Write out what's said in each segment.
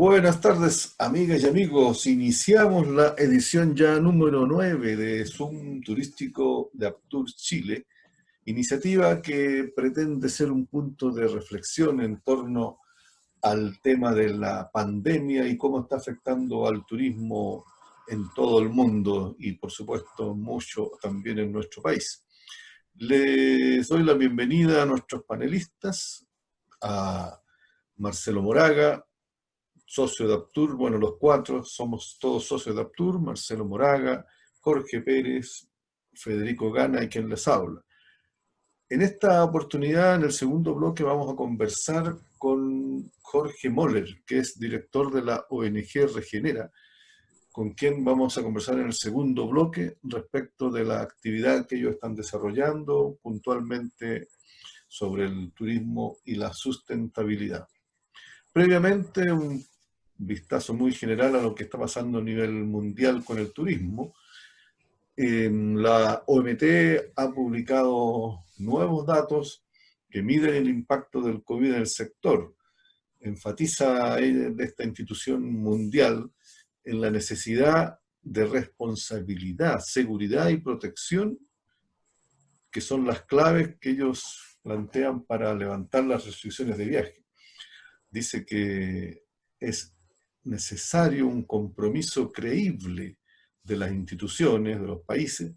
Buenas tardes, amigas y amigos. Iniciamos la edición ya número 9 de Zoom Turístico de Aptur Chile, iniciativa que pretende ser un punto de reflexión en torno al tema de la pandemia y cómo está afectando al turismo en todo el mundo y, por supuesto, mucho también en nuestro país. Les doy la bienvenida a nuestros panelistas, a Marcelo Moraga, socio de Aptur. Bueno, los cuatro somos todos socios de Aptur: Marcelo Moraga, Jorge Pérez, Federico Gana y quien les habla. En esta oportunidad, en el segundo bloque, vamos a conversar con Jorge Moller, que es director de la ONG Regenera, con quien vamos a conversar en el segundo bloque respecto de la actividad que ellos están desarrollando, puntualmente sobre el turismo y la sustentabilidad. Previamente, un vistazo muy general a lo que está pasando a nivel mundial con el turismo. La OMT ha publicado nuevos datos que miden el impacto del COVID en el sector. Enfatiza de esta institución mundial en la necesidad de responsabilidad, seguridad y protección, que son las claves que ellos plantean para levantar las restricciones de viaje. Dice que es necesario un compromiso creíble de las instituciones, de los países,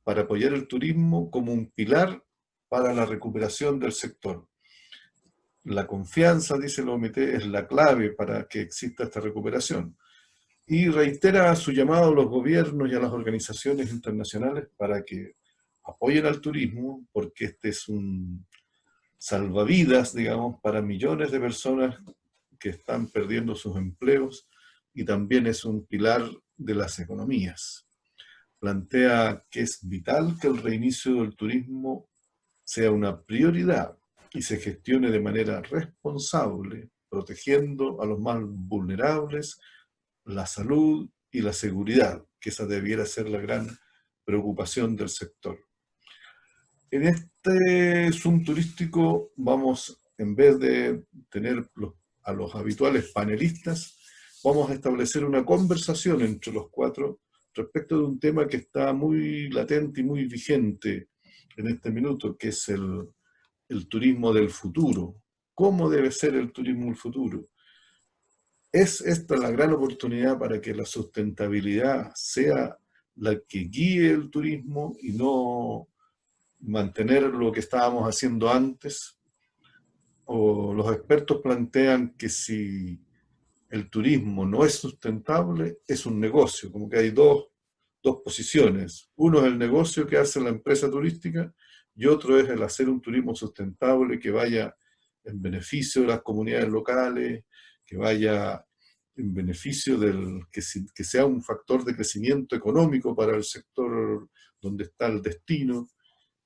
para apoyar el turismo como un pilar para la recuperación del sector. La confianza, dice la OMT, es la clave para que exista esta recuperación. Y reitera su llamado a los gobiernos y a las organizaciones internacionales para que apoyen al turismo, porque este es un salvavidas, digamos, para millones de personas que están perdiendo sus empleos, y también es un pilar de las economías. Plantea que es vital que el reinicio del turismo sea una prioridad y se gestione de manera responsable, protegiendo a los más vulnerables, la salud y la seguridad, que esa debiera ser la gran preocupación del sector. En este Zoom turístico vamos, en vez de tener a los habituales panelistas, vamos a establecer una conversación entre los cuatro respecto de un tema que está muy latente y muy vigente en este minuto, que es el turismo del futuro. ¿Cómo debe ser el turismo del futuro? ¿Es esta la gran oportunidad para que la sustentabilidad sea la que guíe el turismo y no mantener lo que estábamos haciendo antes? O los expertos plantean que si el turismo no es sustentable, es un negocio, como que hay dos posiciones. Uno es el negocio que hace la empresa turística y otro es el hacer un turismo sustentable que vaya en beneficio de las comunidades locales, que vaya en beneficio que sea un factor de crecimiento económico para el sector donde está el destino,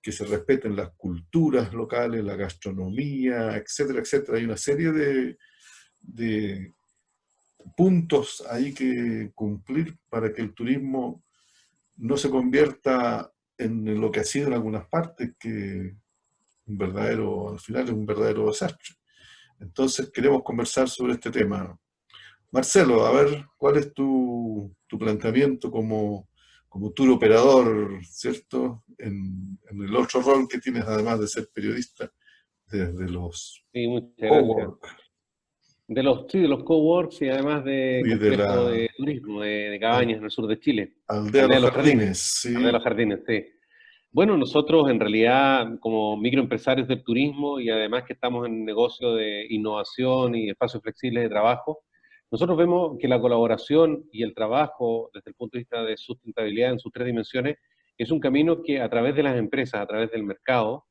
que se respeten las culturas locales, la gastronomía, etcétera, etcétera. Hay una serie de puntos ahí que cumplir para que el turismo no se convierta en lo que ha sido en algunas partes, que al final es un verdadero desastre. Entonces queremos conversar sobre este tema. Marcelo, a ver, ¿cuál es tu planteamiento como tour operador, ¿cierto? En el otro rol que tienes, además de ser periodista, desde los Sí, muchas gracias. cowork De los coworks y además de y de complejo la de turismo, de cabañas en el sur de Chile. aldea Aldea Los de los Jardines. Jardines, Aldea de sí. los Jardines, sí. Bueno, nosotros en realidad como microempresarios del turismo y además que estamos en un negocio de innovación y espacios flexibles de trabajo, nosotros vemos que la colaboración y el trabajo desde el punto de vista de sustentabilidad en sus tres dimensiones es un camino que a través de las empresas, a través del mercado,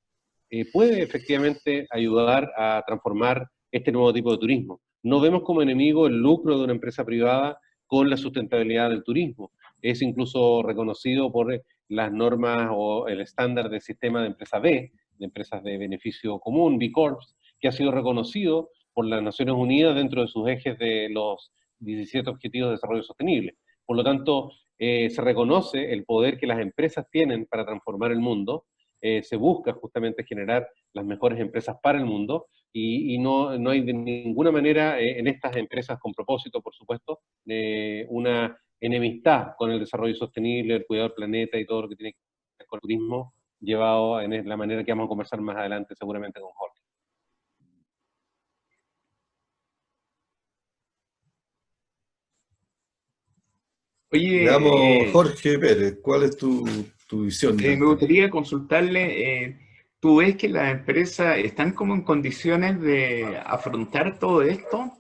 puede efectivamente ayudar a transformar este nuevo tipo de turismo. No vemos como enemigo el lucro de una empresa privada con la sustentabilidad del turismo. Es incluso reconocido por las normas o el estándar del sistema de empresa B, de empresas de beneficio común, B Corps, que ha sido reconocido por las Naciones Unidas dentro de sus ejes de los 17 Objetivos de Desarrollo Sostenible. Por lo tanto, se reconoce el poder que las empresas tienen para transformar el mundo, se busca justamente generar las mejores empresas para el mundo, y no hay de ninguna manera en estas empresas con propósito, por supuesto, una enemistad con el desarrollo sostenible, el cuidado del planeta y todo lo que tiene que ver con el turismo, llevado en la manera que vamos a conversar más adelante seguramente con Jorge. Veamos, Oye, Jorge Pérez, ¿cuál es tu visión del me tema? gustaría consultarle, ¿tú ves que las empresas están como en condiciones de afrontar todo esto?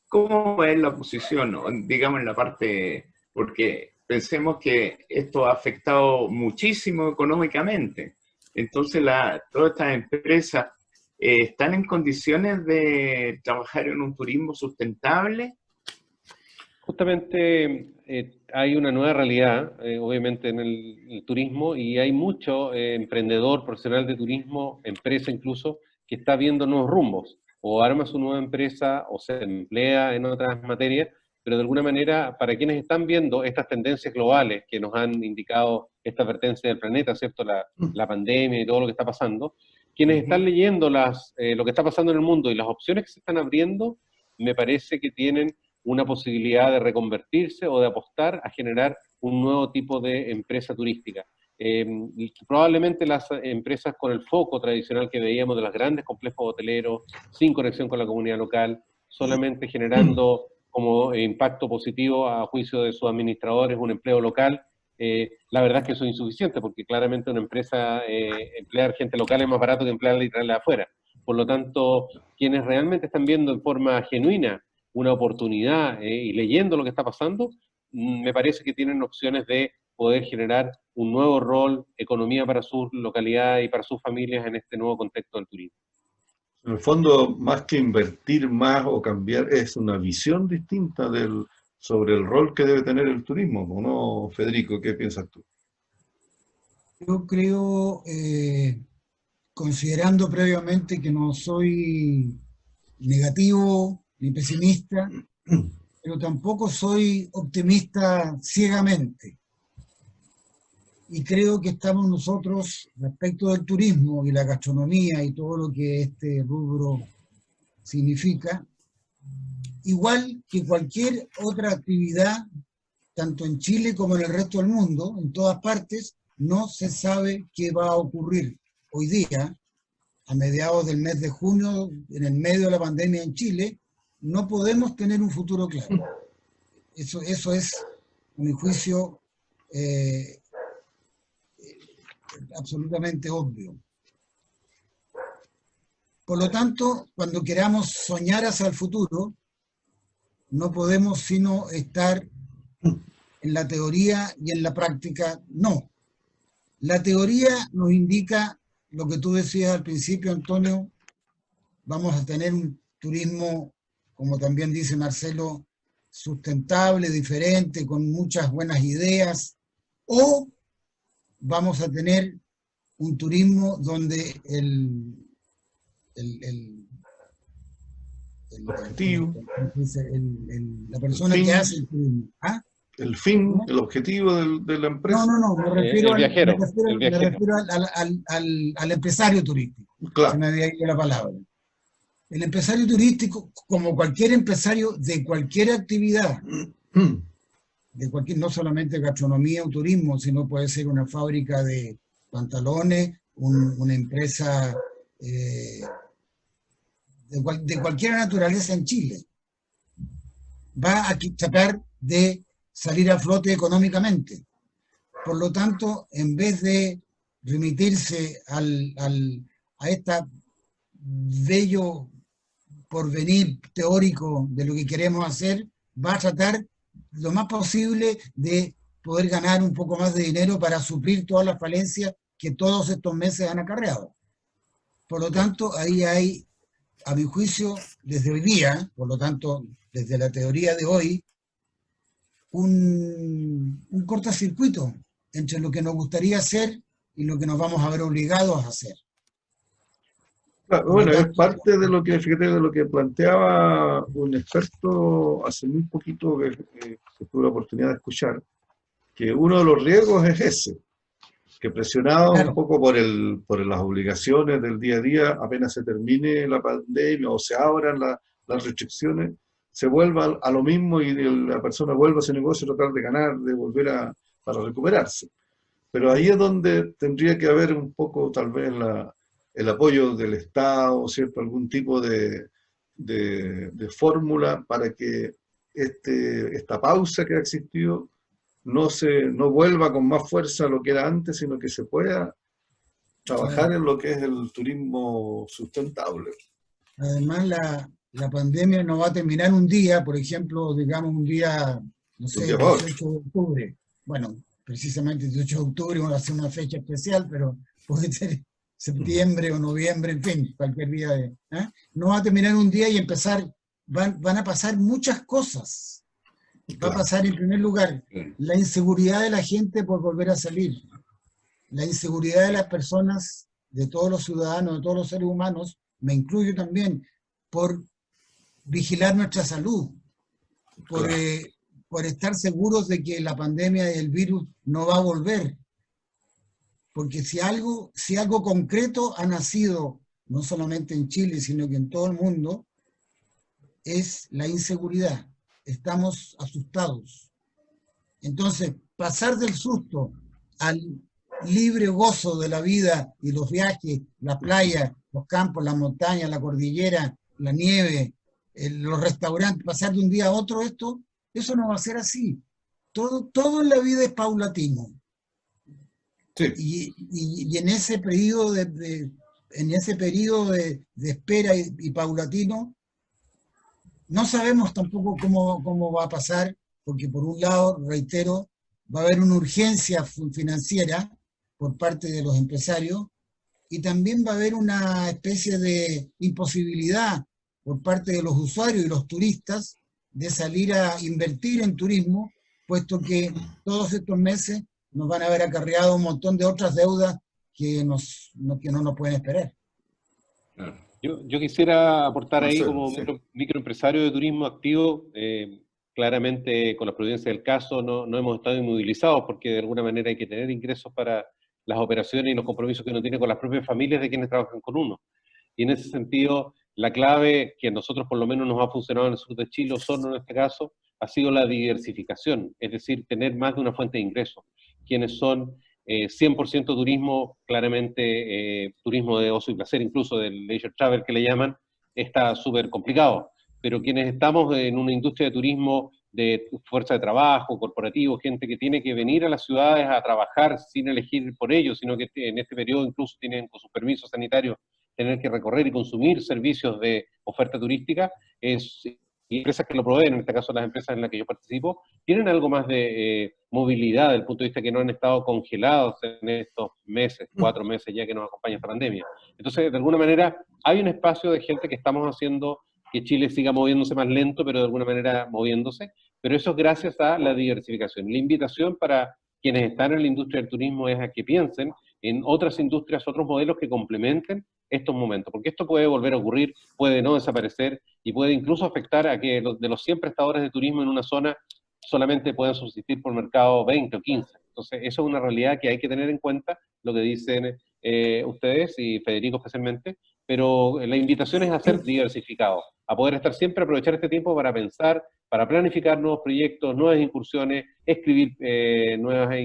¿Cómo es la posición, o, digamos, en la parte, porque pensemos que esto ha afectado muchísimo económicamente? Entonces, todas estas empresas están en condiciones de trabajar en un turismo sustentable. Justamente hay una nueva realidad, obviamente, en el turismo, y hay mucho emprendedor, profesional de turismo, empresa incluso, que está viendo nuevos rumbos, o arma su nueva empresa, o se emplea en otras materias, pero de alguna manera, para quienes están viendo estas tendencias globales que nos han indicado esta advertencia del planeta, ¿cierto? La pandemia y todo lo que está pasando, quienes están leyendo lo que está pasando en el mundo y las opciones que se están abriendo, me parece que tienen una posibilidad de reconvertirse o de apostar a generar un nuevo tipo de empresa turística. Y probablemente las empresas con el foco tradicional que veíamos de los grandes complejos hoteleros, sin conexión con la comunidad local, solamente generando como impacto positivo a juicio de sus administradores un empleo local, la verdad es que eso es insuficiente, porque claramente una empresa, emplear gente local es más barato que emplearla y traerla de afuera. Por lo tanto, quienes realmente están viendo en forma genuina una oportunidad y leyendo lo que está pasando, me parece que tienen opciones de poder generar un nuevo rol, economía para sus localidades y para sus familias en este nuevo contexto del turismo. En el fondo, más que invertir más o cambiar, es una visión distinta sobre el rol que debe tener el turismo, ¿o no, Federico? ¿Qué piensas tú? Yo creo, considerando previamente que no soy negativo ni pesimista, pero tampoco soy optimista ciegamente. Y creo que estamos nosotros, respecto del turismo y la gastronomía y todo lo que este rubro significa, igual que cualquier otra actividad, tanto en Chile como en el resto del mundo, en todas partes, no se sabe qué va a ocurrir. Hoy día, a mediados del mes de junio, en el medio de la pandemia en Chile, no podemos tener un futuro claro. Eso es, a mi juicio, absolutamente obvio. Por lo tanto, cuando queramos soñar hacia el futuro, no podemos sino estar en la teoría y en la práctica, no. La teoría nos indica lo que tú decías al principio, Antonio, vamos a tener un turismo, como también dice Marcelo, sustentable, diferente, con muchas buenas ideas, o vamos a tener un turismo donde Objetivo, la persona que hace el turismo. ¿Ah? el fin, ¿No? el objetivo de la empresa. No, me refiero, viajero, me refiero al empresario turístico. Claro. Se me había ido la palabra. El empresario turístico, como cualquier empresario de cualquier actividad, no solamente gastronomía o turismo, sino puede ser una fábrica de pantalones, una empresa de cualquier naturaleza en Chile, va a tratar de salir a flote económicamente. Por lo tanto, en vez de remitirse a este bello porvenir teórico de lo que queremos hacer, va a tratar lo más posible de poder ganar un poco más de dinero para suplir todas las falencias que todos estos meses han acarreado. Por lo tanto, ahí hay, a mi juicio, desde hoy día, por lo tanto, desde la teoría de hoy, un cortocircuito entre lo que nos gustaría hacer y lo que nos vamos a ver obligados a hacer. Claro, bueno, es parte de lo que, fíjate, de lo que planteaba un experto hace muy poquito que tuve la oportunidad de escuchar, que uno de los riesgos es ese, que presionados Claro. un poco por las obligaciones del día a día, apenas se termine la pandemia o se abran las restricciones, se vuelva a lo mismo y la persona vuelva a ese negocio a tratar de ganar, de volver para recuperarse. Pero ahí es donde tendría que haber un poco, tal vez, el apoyo del Estado, ¿cierto? Algún tipo de fórmula para que esta pausa que ha existido no vuelva con más fuerza a lo que era antes, sino que se pueda trabajar en lo que es el turismo sustentable. Además, la pandemia no va a terminar un día, por ejemplo, digamos un día, no sé, día para 18 de octubre. Bueno, precisamente 18 de octubre va a ser una fecha especial, pero puede ser septiembre o noviembre, en fin, cualquier día. No va a terminar un día y empezar, van a pasar muchas cosas. Va a pasar, en primer lugar, la inseguridad de la gente por volver a salir, la inseguridad de las personas, de todos los ciudadanos, de todos los seres humanos, me incluyo también, por vigilar nuestra salud, por estar seguros de que la pandemia y el virus no va a volver. Porque si algo concreto ha nacido, no solamente en Chile, sino que en todo el mundo, es la inseguridad. Estamos asustados. Entonces, pasar del susto al libre gozo de la vida y los viajes, la playa, los campos, las montañas, la cordillera, la nieve, los restaurantes, pasar de un día a otro, eso no va a ser así. Todo en la vida es paulatino. Sí. Y en ese periodo de espera y paulatino, no sabemos tampoco cómo va a pasar, porque por un lado, reitero, va a haber una urgencia financiera por parte de los empresarios y también va a haber una especie de imposibilidad por parte de los usuarios y los turistas de salir a invertir en turismo, puesto que todos estos meses nos van a haber acarreado un montón de otras deudas que no nos pueden esperar. Yo quisiera aportar ahí Marcelo, como sí. microempresario de turismo activo. Claramente, con la prudencia del caso, no hemos estado inmovilizados porque de alguna manera hay que tener ingresos para las operaciones y los compromisos que uno tiene con las propias familias de quienes trabajan con uno. Y en ese sentido, la clave que a nosotros por lo menos nos ha funcionado en el sur de Chile, Osorno en este caso, ha sido la diversificación, es decir, tener más de una fuente de ingresos. Quienes son 100% turismo, claramente turismo de ocio y placer, incluso del leisure travel que le llaman, está súper complicado. Pero quienes estamos en una industria de turismo de fuerza de trabajo, corporativo, gente que tiene que venir a las ciudades a trabajar sin elegir por ello, sino que en este periodo incluso tienen con sus permisos sanitarios tener que recorrer y consumir servicios de oferta turística, y empresas que lo proveen, en este caso las empresas en las que yo participo, tienen algo más de movilidad, desde el punto de vista que no han estado congelados en estos meses, 4 meses ya que nos acompaña esta pandemia. Entonces, de alguna manera, hay un espacio de gente que estamos haciendo que Chile siga moviéndose más lento, pero de alguna manera moviéndose, pero eso es gracias a la diversificación. La invitación para quienes están en la industria del turismo es a que piensen en otras industrias, otros modelos que complementen estos momentos, porque esto puede volver a ocurrir, puede no desaparecer y puede incluso afectar a que de los 100 prestadores de turismo en una zona solamente puedan subsistir por mercado 20 o 15. Entonces, eso es una realidad que hay que tener en cuenta, lo que dicen ustedes y Federico especialmente, pero la invitación es a ser diversificados, a poder estar siempre, aprovechar este tiempo para pensar, para planificar nuevos proyectos, nuevas incursiones, escribir nuevos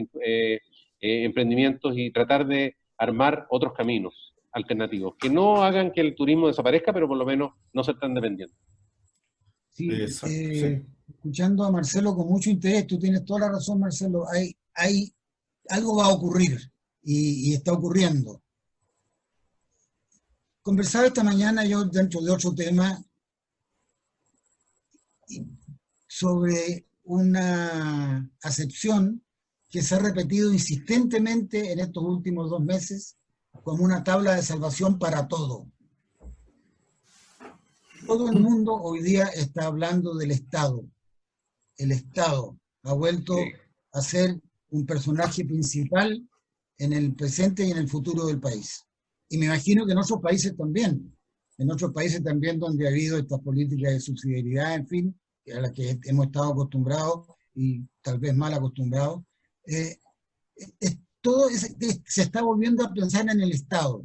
emprendimientos y tratar de armar otros caminos alternativos, que no hagan que el turismo desaparezca, pero por lo menos no ser tan dependientes. Sí, Exacto, sí. escuchando a Marcelo con mucho interés, tú tienes toda la razón, Marcelo, algo va a ocurrir y está ocurriendo. Conversaba esta mañana yo dentro de otro tema sobre una acepción que se ha repetido insistentemente en estos últimos 2 meses como una tabla de salvación para todo. Todo el mundo hoy día está hablando del Estado. El Estado ha vuelto a ser un personaje principal en el presente y en el futuro del país. Y me imagino que en otros países también donde ha habido estas políticas de subsidiariedad, en fin, a las que hemos estado acostumbrados y tal vez mal acostumbrados, se está volviendo a pensar en el Estado.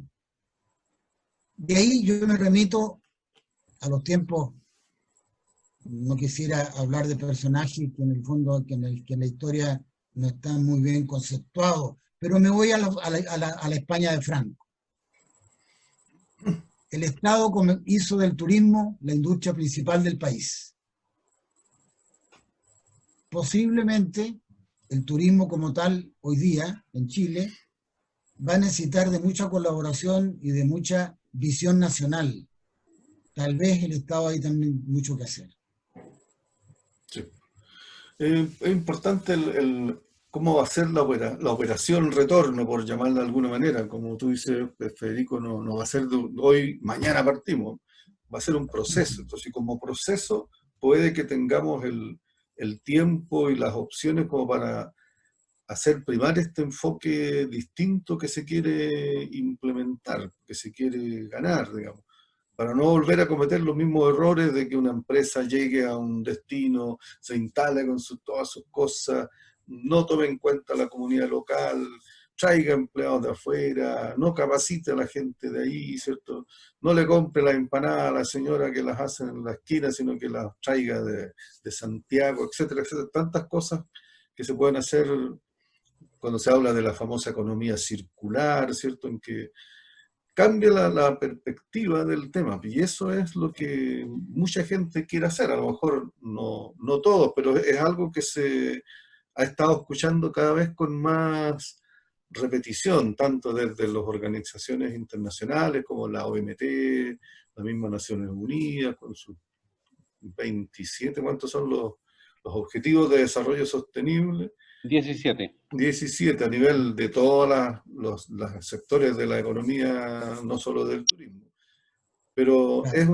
De ahí yo me remito a los tiempos, no quisiera hablar de personajes que en el fondo, que en la historia no están muy bien conceptuados, pero me voy a la España de Franco. El Estado hizo del turismo la industria principal del país. Posiblemente el turismo como tal hoy día en Chile va a necesitar de mucha colaboración y de mucha visión nacional. Tal vez el Estado hay también mucho que hacer. Sí. Es importante cómo va a ser la operación retorno, por llamarla de alguna manera. Como tú dices, Federico, no va a ser de hoy, mañana partimos, va a ser un proceso. Entonces, como proceso, puede que tengamos el tiempo y las opciones como para hacer primar este enfoque distinto que se quiere implementar, que se quiere ganar, digamos, para no volver a cometer los mismos errores de que una empresa llegue a un destino, se instale con todas sus cosas, no tome en cuenta la comunidad local, traiga empleados de afuera, no capacite a la gente de ahí, ¿cierto? No le compre las empanadas a la señora que las hace en la esquina, sino que las traiga de Santiago, etcétera, etcétera. Tantas cosas que se pueden hacer cuando se habla de la famosa economía circular, ¿cierto? En que cambia la perspectiva del tema. Y eso es lo que mucha gente quiere hacer. A lo mejor no todos, pero es algo que se ha estado escuchando cada vez con más repetición, tanto desde las organizaciones internacionales como la OMT, la misma Naciones Unidas, con sus 27, ¿cuántos son los Objetivos de Desarrollo Sostenible? 17. 17 a nivel de todos los sectores de la economía, no solo del turismo. Pero es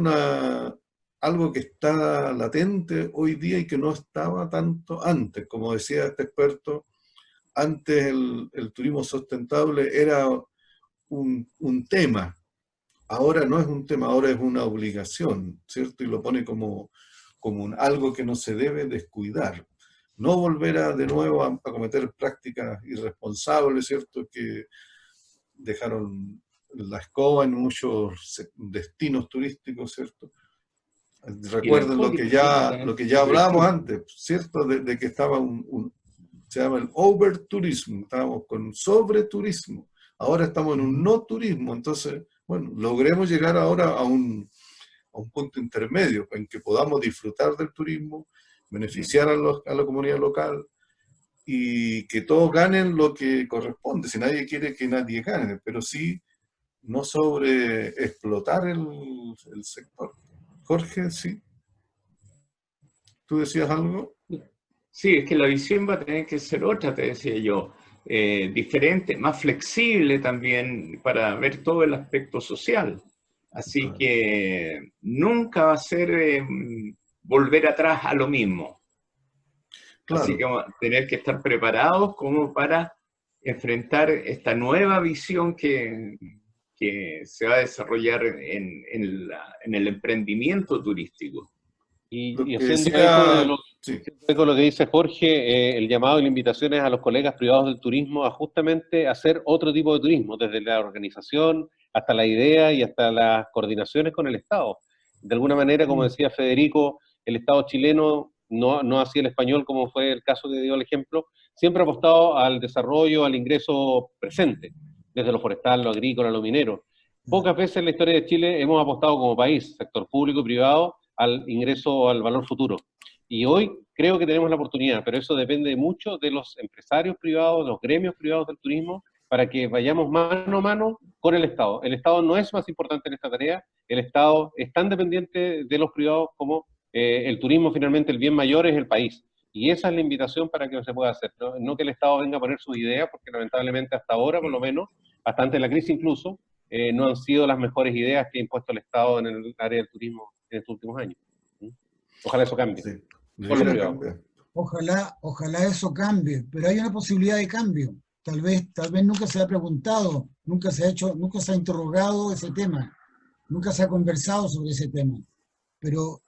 algo que está latente hoy día y que no estaba tanto antes. Como decía este experto, antes el turismo sustentable era un tema. Ahora no es un tema, ahora es una obligación, ¿cierto? Y lo pone como algo que no se debe descuidar. No volver de nuevo a cometer prácticas irresponsables, ¿cierto? Que dejaron la escoba en muchos destinos turísticos, ¿cierto? Recuerden lo que ya hablábamos antes, ¿cierto? De que estaba se llama el overturismo, estábamos con sobreturismo. Ahora estamos en un no turismo, entonces, bueno, logremos llegar ahora a un punto intermedio en que podamos disfrutar del turismo, beneficiar a la comunidad local y que todos ganen lo que corresponde. Si nadie quiere que nadie gane, pero sí no sobreexplotar el sector. Jorge, sí. ¿Tú decías algo? Sí, es que la visión va a tener que ser otra, te decía yo, diferente, más flexible también para ver todo el aspecto social. Así que nunca va a ser volver atrás a lo mismo. Claro. Así que vamos a tener que estar preparados como para enfrentar esta nueva visión que se va a desarrollar en el emprendimiento turístico. Y haciendo eco de lo que dice Jorge, el llamado y la invitación es a los colegas privados del turismo a justamente hacer otro tipo de turismo, desde la organización hasta la idea y hasta las coordinaciones con el Estado. De alguna manera, como decía Federico, el Estado chileno, no así el español, como fue el caso que dio el ejemplo, siempre ha apostado al desarrollo, al ingreso presente, desde lo forestal, lo agrícola, lo minero. Pocas veces en la historia de Chile hemos apostado como país, sector público y privado, al ingreso al valor futuro. Y hoy creo que tenemos la oportunidad, pero eso depende mucho de los empresarios privados, de los gremios privados del turismo, para que vayamos mano a mano con el Estado. El Estado no es más importante en esta tarea, el Estado es tan dependiente de los privados como el turismo, finalmente el bien mayor es el país. Y esa es la invitación para que se pueda hacer. No que el Estado venga a poner sus ideas, porque lamentablemente hasta ahora, por lo menos, hasta antes de la crisis incluso, no han sido las mejores ideas que ha impuesto el Estado en el área del turismo en estos últimos años. Ojalá eso cambie. Sí. Ojalá eso cambie, pero hay una posibilidad de cambio. Tal vez nunca se ha preguntado, nunca se ha interrogado ese tema, nunca se ha conversado sobre ese tema. Pero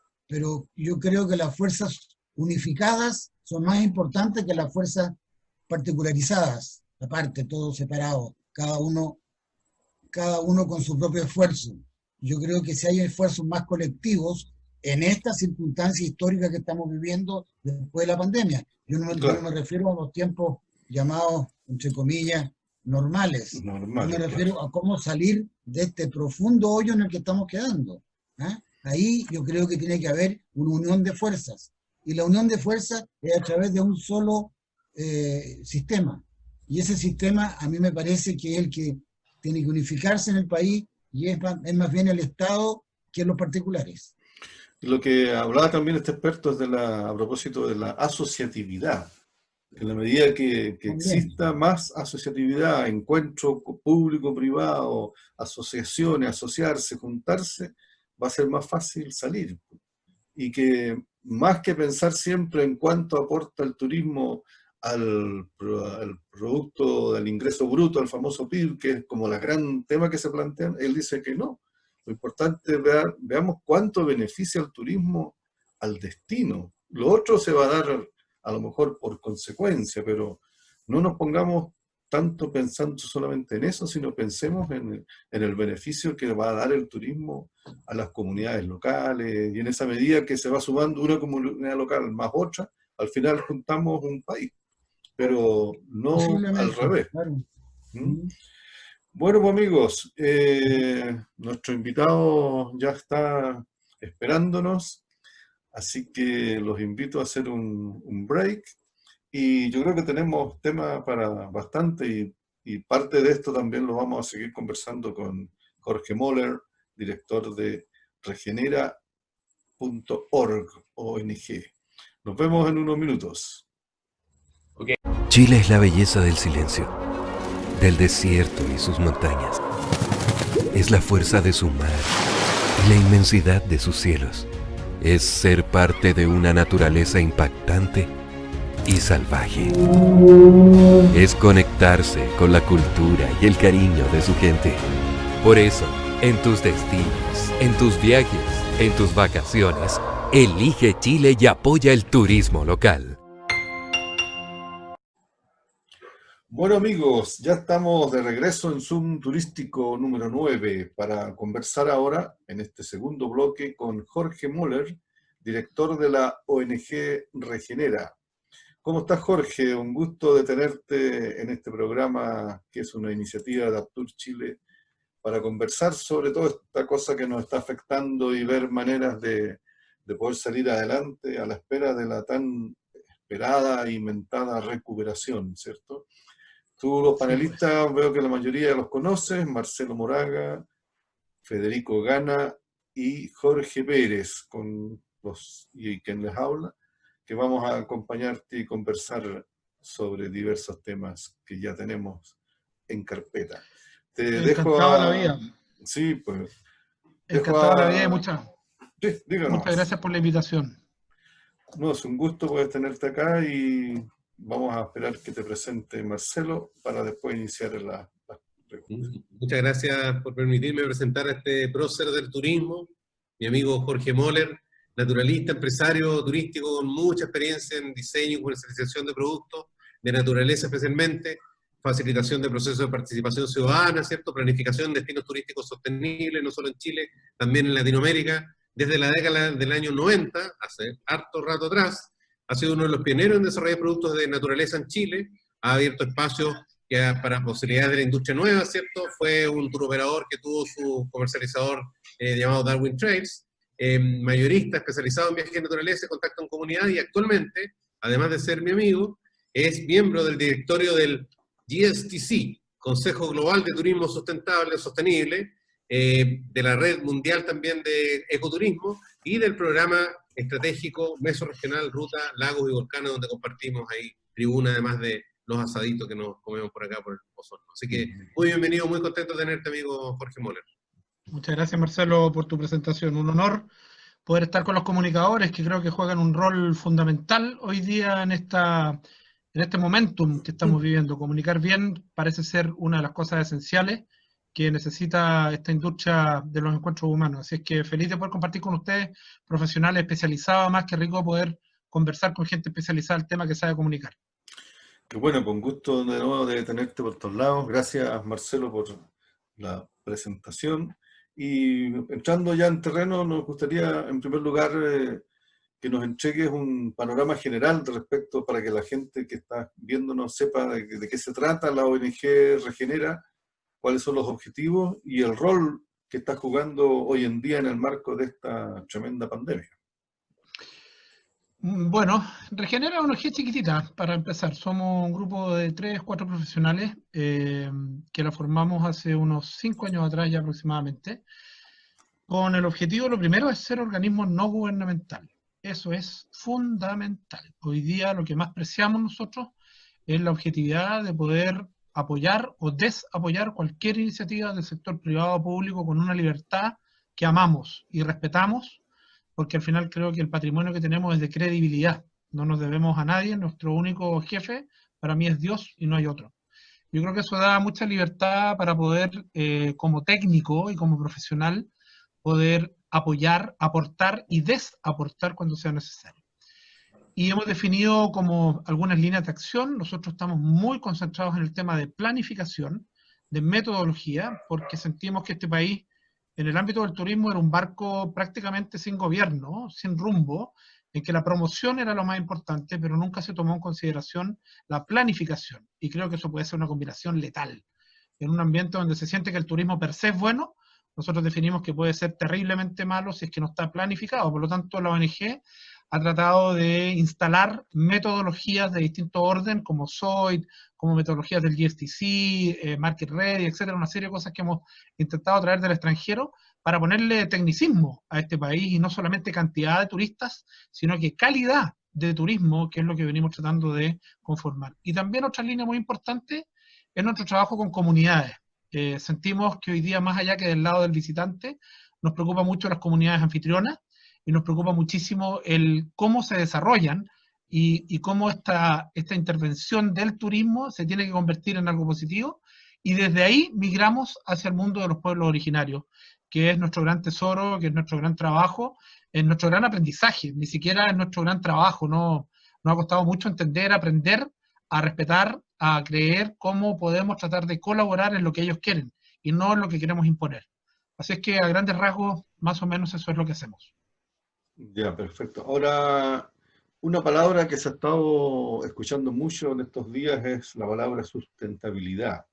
yo creo que las fuerzas unificadas son más importantes que las fuerzas particularizadas. aparte, todos separados, cada uno con su propio esfuerzo. Yo creo que si hay esfuerzos más colectivos en esta circunstancia histórica que estamos viviendo después de la pandemia. Yo no me refiero a los tiempos llamados, entre comillas, normales. Yo me refiero a cómo salir de este profundo hoyo en el que estamos quedando. Ahí yo creo que tiene que haber una unión de fuerzas. Y la unión de fuerzas es a través de un solo sistema. Y ese sistema a mí me parece que es el que tiene que unificarse en el país y es más bien el Estado que los particulares. Lo que hablaba también este experto es a propósito de la asociatividad. En la medida que exista más asociatividad, encuentro público-privado, asociaciones, asociarse, juntarse, va a ser más fácil salir. Y que más que pensar siempre en cuánto aporta el turismo al producto del ingreso bruto, al famoso PIB, que es como el gran tema que se plantean, él dice que no. Lo importante es veamos cuánto beneficia el turismo al destino. Lo otro se va a dar a lo mejor por consecuencia, pero no nos pongamos tanto pensando solamente en eso, sino pensemos en el beneficio que va a dar el turismo a las comunidades locales, y en esa medida que se va sumando una comunidad local más otra, al final juntamos un país, pero no al revés. Claro. Bueno, pues amigos, nuestro invitado ya está esperándonos, así que los invito a hacer un break, y yo creo que tenemos tema para bastante, y parte de esto también lo vamos a seguir conversando con Jorge Moller, director de regenera.org, ONG. Nos vemos en unos minutos. Okay. Chile es la belleza del silencio, del desierto y sus montañas. Es la fuerza de su mar y la inmensidad de sus cielos. Es ser parte de una naturaleza impactante y salvaje. Es conectarse con la cultura y el cariño de su gente. Por eso, en tus destinos, en tus viajes, en tus vacaciones, elige Chile y apoya el turismo local. Bueno amigos, ya estamos de regreso en Zoom Turístico número 9 para conversar ahora en este segundo bloque con Jorge Moller, director de la ONG Regenera. ¿Cómo estás, Jorge? Un gusto de tenerte en este programa que es una iniciativa de Aptur Chile para conversar sobre toda esta cosa que nos está afectando y ver maneras de poder salir adelante a la espera de la tan esperada e inventada recuperación, ¿cierto? Tú, los panelistas, veo que la mayoría los conoces: Marcelo Moraga, Federico Gana y Jorge Pérez, y quien les habla, que vamos a acompañarte y conversar sobre diversos temas que ya tenemos en carpeta. Te dejo la vida. Sí, pues. Encantado la vida y muchas gracias por la invitación. No, es un gusto poder tenerte acá, y vamos a esperar que te presente Marcelo para después iniciar la pregunta. Muchas gracias por permitirme presentar a este prócer del turismo, mi amigo Jorge Moller, naturalista, empresario turístico con mucha experiencia en diseño y comercialización de productos, de naturaleza especialmente, facilitación de procesos de participación ciudadana, ¿cierto? Planificación de destinos turísticos sostenibles, no solo en Chile, también en Latinoamérica. Desde la década del año 90, hace harto rato atrás, ha sido uno de los pioneros en desarrollar productos de naturaleza en Chile, ha abierto espacios para posibilidades de la industria nueva, ¿cierto? Fue un tour operador que tuvo su comercializador llamado Darwin Trails, mayorista especializado en viajes de naturaleza, contacto en comunidad, y actualmente, además de ser mi amigo, es miembro del directorio del GSTC, Consejo Global de Turismo Sostenible, de la Red Mundial también de Ecoturismo, y del programa estratégico mesorregional Ruta, Lagos y Volcanes, donde compartimos ahí tribuna, además de los asaditos que nos comemos por acá por el Osorno. Así que muy bienvenido, muy contento de tenerte, amigo Jorge Moller. Muchas gracias, Marcelo, por tu presentación. Un honor poder estar con los comunicadores, que creo que juegan un rol fundamental hoy día en este momentum que estamos viviendo. Comunicar bien parece ser una de las cosas esenciales que necesita esta industria de los encuentros humanos. Así es que feliz de poder compartir con ustedes, profesionales especializados, más que rico poder conversar con gente especializada en el tema que sabe comunicar. Qué bueno, con gusto de nuevo de tenerte por todos lados. Gracias, Marcelo, por la presentación. Y entrando ya en terreno, nos gustaría, en primer lugar, que nos entregues un panorama general de respecto para que la gente que está viéndonos sepa de qué se trata la ONG Regenera, cuáles son los objetivos y el rol que está jugando hoy en día en el marco de esta tremenda pandemia. Bueno, Regenera es una ONG chiquitita, para empezar. Somos un grupo de 3, 4 profesionales que la formamos hace unos 5 años atrás ya aproximadamente, con el objetivo, lo primero, es ser organismo no gubernamental. Eso es fundamental. Hoy día lo que más preciamos nosotros es la objetividad de poder apoyar o desapoyar cualquier iniciativa del sector privado o público con una libertad que amamos y respetamos, porque al final creo que el patrimonio que tenemos es de credibilidad. No nos debemos a nadie, nuestro único jefe para mí es Dios y no hay otro. Yo creo que eso da mucha libertad para poder, como técnico y como profesional, poder apoyar, aportar y desaportar cuando sea necesario. Y hemos definido como algunas líneas de acción. Nosotros estamos muy concentrados en el tema de planificación, de metodología, porque sentimos que este país, en el ámbito del turismo, era un barco prácticamente sin gobierno, sin rumbo, en que la promoción era lo más importante, pero nunca se tomó en consideración la planificación. Y creo que eso puede ser una combinación letal. En un ambiente donde se siente que el turismo per se es bueno, nosotros definimos que puede ser terriblemente malo si es que no está planificado. Por lo tanto, la ONG ha tratado de instalar metodologías de distinto orden, como SOIT, como metodologías del GSTC, Market Ready, etcétera, una serie de cosas que hemos intentado traer del extranjero para ponerle tecnicismo a este país, y no solamente cantidad de turistas, sino que calidad de turismo, que es lo que venimos tratando de conformar. Y también otra línea muy importante es nuestro trabajo con comunidades. Sentimos que hoy día, más allá que del lado del visitante, nos preocupa mucho las comunidades anfitrionas, y nos preocupa muchísimo el cómo se desarrollan y cómo esta intervención del turismo se tiene que convertir en algo positivo, y desde ahí migramos hacia el mundo de los pueblos originarios, que es nuestro gran tesoro, que es nuestro gran trabajo, es nuestro gran aprendizaje, ni siquiera es nuestro gran trabajo, nos ha costado mucho entender, aprender a respetar, a creer cómo podemos tratar de colaborar en lo que ellos quieren y no en lo que queremos imponer. Así es que a grandes rasgos, más o menos eso es lo que hacemos. Ya, perfecto. Ahora, una palabra que se ha estado escuchando mucho en estos días es la palabra sustentabilidad.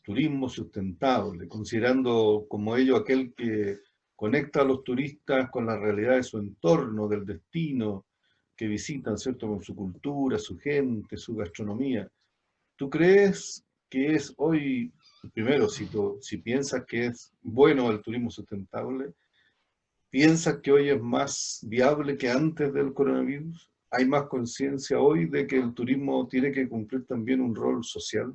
Turismo sustentable, considerando como ello aquel que conecta a los turistas con la realidad de su entorno, del destino que visitan, ¿cierto? Con su cultura, su gente, su gastronomía. ¿Tú crees que es hoy, primero, si piensas que es bueno el turismo sustentable, piensas que hoy es más viable que antes del coronavirus? ¿Hay más conciencia hoy de que el turismo tiene que cumplir también un rol social?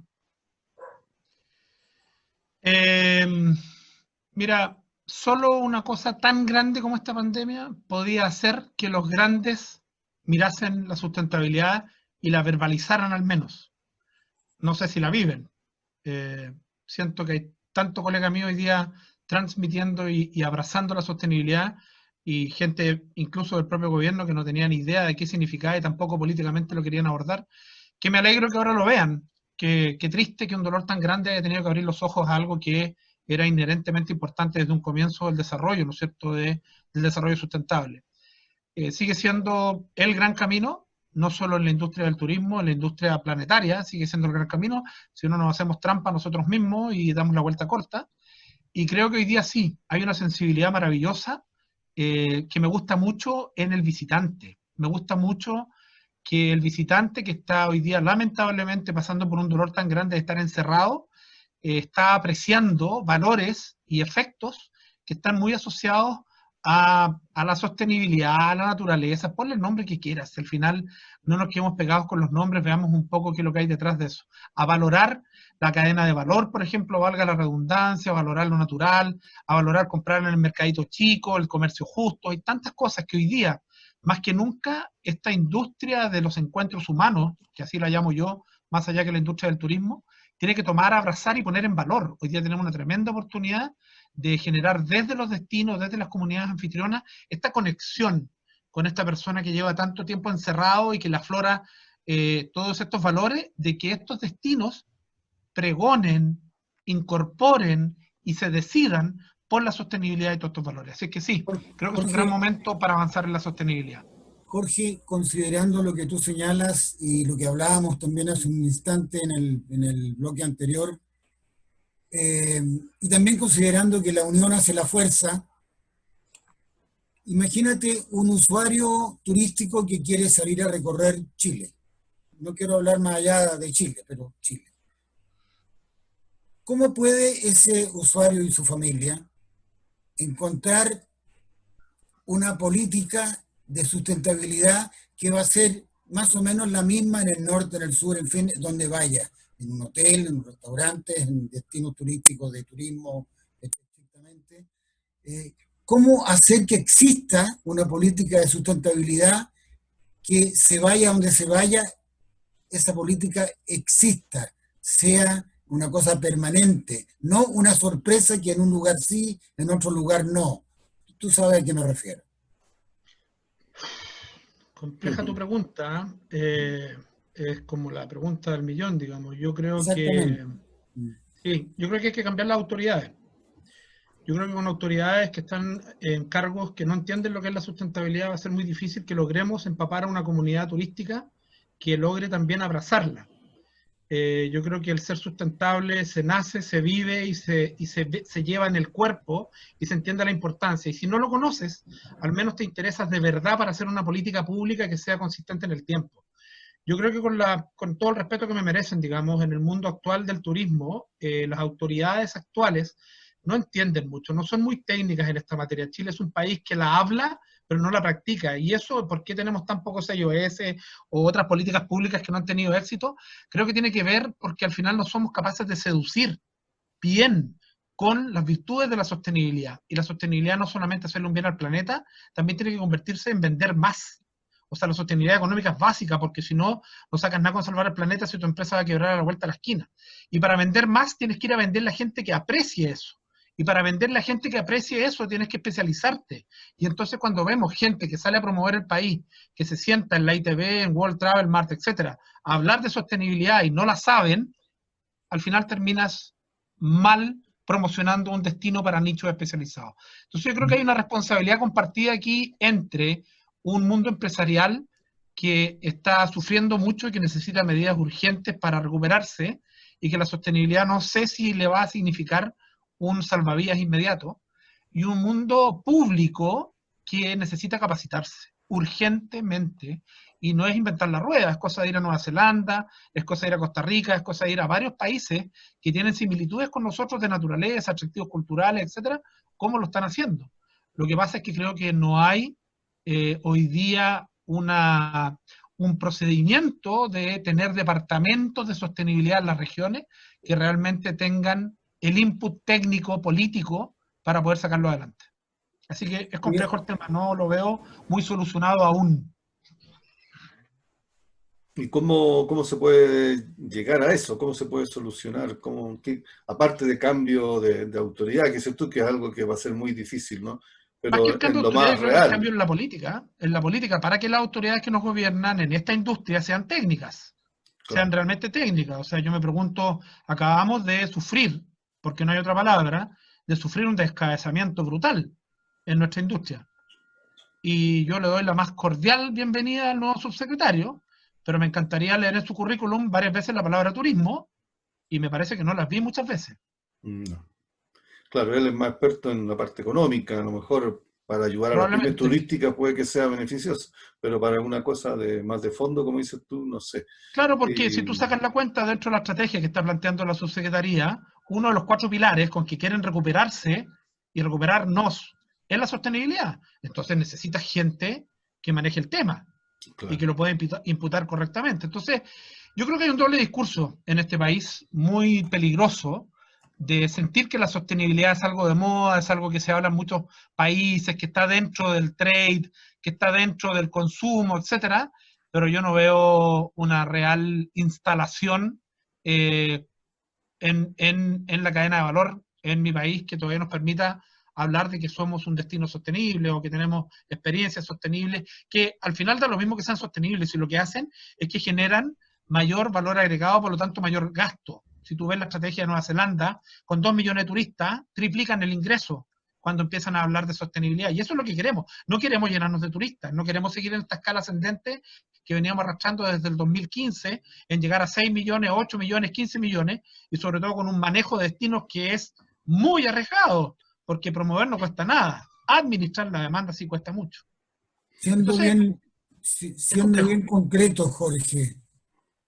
Mira, solo una cosa tan grande como esta pandemia podía hacer que los grandes mirasen la sustentabilidad y la verbalizaran al menos. No sé si la viven. Siento que hay tanto colega mío hoy día transmitiendo y abrazando la sostenibilidad, y gente incluso del propio gobierno que no tenía ni idea de qué significaba y tampoco políticamente lo querían abordar, que me alegro que ahora lo vean. Qué triste que un dolor tan grande haya tenido que abrir los ojos a algo que era inherentemente importante desde un comienzo del desarrollo, ¿no es cierto?, del desarrollo sustentable. Sigue siendo el gran camino, no solo en la industria del turismo, en la industria planetaria, sigue siendo el gran camino, si no nos hacemos trampa nosotros mismos y damos la vuelta corta. Y creo que hoy día sí, hay una sensibilidad maravillosa que me gusta mucho en el visitante. Me gusta mucho que el visitante, que está hoy día lamentablemente pasando por un dolor tan grande de estar encerrado, está apreciando valores y efectos que están muy asociados a la sostenibilidad, a la naturaleza. Ponle el nombre que quieras, al final no nos quedemos pegados con los nombres, veamos un poco qué es lo que hay detrás de eso. A valorar la cadena de valor, por ejemplo, valga la redundancia, a valorar lo natural, a valorar comprar en el mercadito chico, el comercio justo. Hay tantas cosas que hoy día, más que nunca, esta industria de los encuentros humanos, que así la llamo yo, más allá que la industria del turismo, tiene que tomar, abrazar y poner en valor. Hoy día tenemos una tremenda oportunidad de generar desde los destinos, desde las comunidades anfitrionas, esta conexión con esta persona que lleva tanto tiempo encerrado y que le aflora todos estos valores, de que estos destinos pregonen, incorporen y se decidan por la sostenibilidad de todos estos valores. Así que sí, creo que es un gran momento para avanzar en la sostenibilidad. Jorge, considerando lo que tú señalas y lo que hablábamos también hace un instante en el bloque anterior, y también considerando que la unión hace la fuerza, imagínate un usuario turístico que quiere salir a recorrer Chile. No quiero hablar más allá de Chile, pero Chile. ¿Cómo puede ese usuario y su familia encontrar una política de sustentabilidad que va a ser más o menos la misma en el norte, en el sur, en fin, donde vaya? En un hotel, en restaurantes, en destinos turísticos de turismo, estrictamente. ¿Cómo hacer que exista una política de sustentabilidad que se vaya donde se vaya, esa política exista, sea una cosa permanente, no una sorpresa que en un lugar sí, en otro lugar no? Tú sabes a qué me refiero. Compleja tu pregunta, es como la pregunta del millón, digamos. Yo creo Exactamente. sí, yo creo que hay que cambiar las autoridades. Yo creo que con autoridades que están en cargos que no entienden lo que es la sustentabilidad va a ser muy difícil que logremos empapar a una comunidad turística que logre también abrazarla. Yo creo que el ser sustentable se nace, se vive y se lleva en el cuerpo y se entiende la importancia. Y si no lo conoces, al menos te interesas de verdad para hacer una política pública que sea consistente en el tiempo. Yo creo que con todo el respeto que me merecen, digamos, en el mundo actual del turismo, las autoridades actuales no entienden mucho, no son muy técnicas en esta materia. Chile es un país que la habla, pero no la practica. Y eso, ¿por qué tenemos tan pocos IOS o otras políticas públicas que no han tenido éxito? Creo que tiene que ver porque al final no somos capaces de seducir bien con las virtudes de la sostenibilidad. Y la sostenibilidad no solamente hacerle un bien al planeta, también tiene que convertirse en vender más. O sea, la sostenibilidad económica es básica, porque si no, no sacas nada con salvar el planeta si tu empresa va a quebrar a la vuelta a la esquina. Y para vender más, tienes que ir a vender a la gente que aprecie eso. Y para vender a la gente que aprecie eso, tienes que especializarte. Y entonces cuando vemos gente que sale a promover el país, que se sienta en la ITV, en World Travel Mart, etcétera, a hablar de sostenibilidad y no la saben, al final terminas mal promocionando un destino para nichos especializados. Entonces yo creo que hay una responsabilidad compartida aquí entre un mundo empresarial que está sufriendo mucho y que necesita medidas urgentes para recuperarse, y que la sostenibilidad no sé si le va a significar un salvavidas inmediato, y un mundo público que necesita capacitarse urgentemente, y no es inventar la rueda, es cosa de ir a Nueva Zelanda, es cosa de ir a Costa Rica, es cosa de ir a varios países que tienen similitudes con nosotros de naturaleza, atractivos culturales, etcétera, cómo lo están haciendo. Lo que pasa es que creo que no hay hoy día un procedimiento de tener departamentos de sostenibilidad en las regiones que realmente tengan el input técnico, político, para poder sacarlo adelante. Así que es complejo el tema, no lo veo muy solucionado aún. ¿Y cómo se puede llegar a eso? ¿Cómo se puede solucionar? Aparte de cambio de autoridad, que dices tú que es algo que va a ser muy difícil, ¿no? Más que Pero el cambio es de lo más autoridad, creo que el real. cambio en la política, para que las autoridades que nos gobiernan en esta industria sean técnicas, sean Claro. realmente técnicas. O sea, yo me pregunto, acabamos de sufrir, porque no hay otra palabra, de sufrir un descabezamiento brutal en nuestra industria. Y yo le doy la más cordial bienvenida al nuevo subsecretario, pero me encantaría leer en su currículum varias veces la palabra turismo, y me parece que no las vi muchas veces. No. Claro, él es más experto en la parte económica, a lo mejor para ayudar a las pymes Probablemente. turísticas puede que sea beneficioso, pero para una cosa más de fondo, como dices tú, no sé. Claro, porque si tú sacas la cuenta dentro de la estrategia que está planteando la subsecretaría, uno de los 4 pilares con que quieren recuperarse y recuperarnos es la sostenibilidad. Entonces necesitas gente que maneje el tema y que lo pueda imputar correctamente. Entonces, yo creo que hay un doble discurso en este país muy peligroso, de sentir que la sostenibilidad es algo de moda, es algo que se habla en muchos países, que está dentro del trade, que está dentro del consumo, etcétera, pero yo no veo una real instalación en la cadena de valor en mi país que todavía nos permita hablar de que somos un destino sostenible o que tenemos experiencias sostenibles, que al final da lo mismo que sean sostenibles, y lo que hacen es que generan mayor valor agregado, por lo tanto mayor gasto. Si tú ves la estrategia de Nueva Zelanda, con 2 millones de turistas, triplican el ingreso cuando empiezan a hablar de sostenibilidad. Y eso es lo que queremos. No queremos llenarnos de turistas, no queremos seguir en esta escala ascendente que veníamos arrastrando desde el 2015, en llegar a 6 millones, 8 millones, 15 millones, y sobre todo con un manejo de destinos que es muy arriesgado, porque promover no cuesta nada. Administrar la demanda sí cuesta mucho. Siendo bien concreto, Jorge,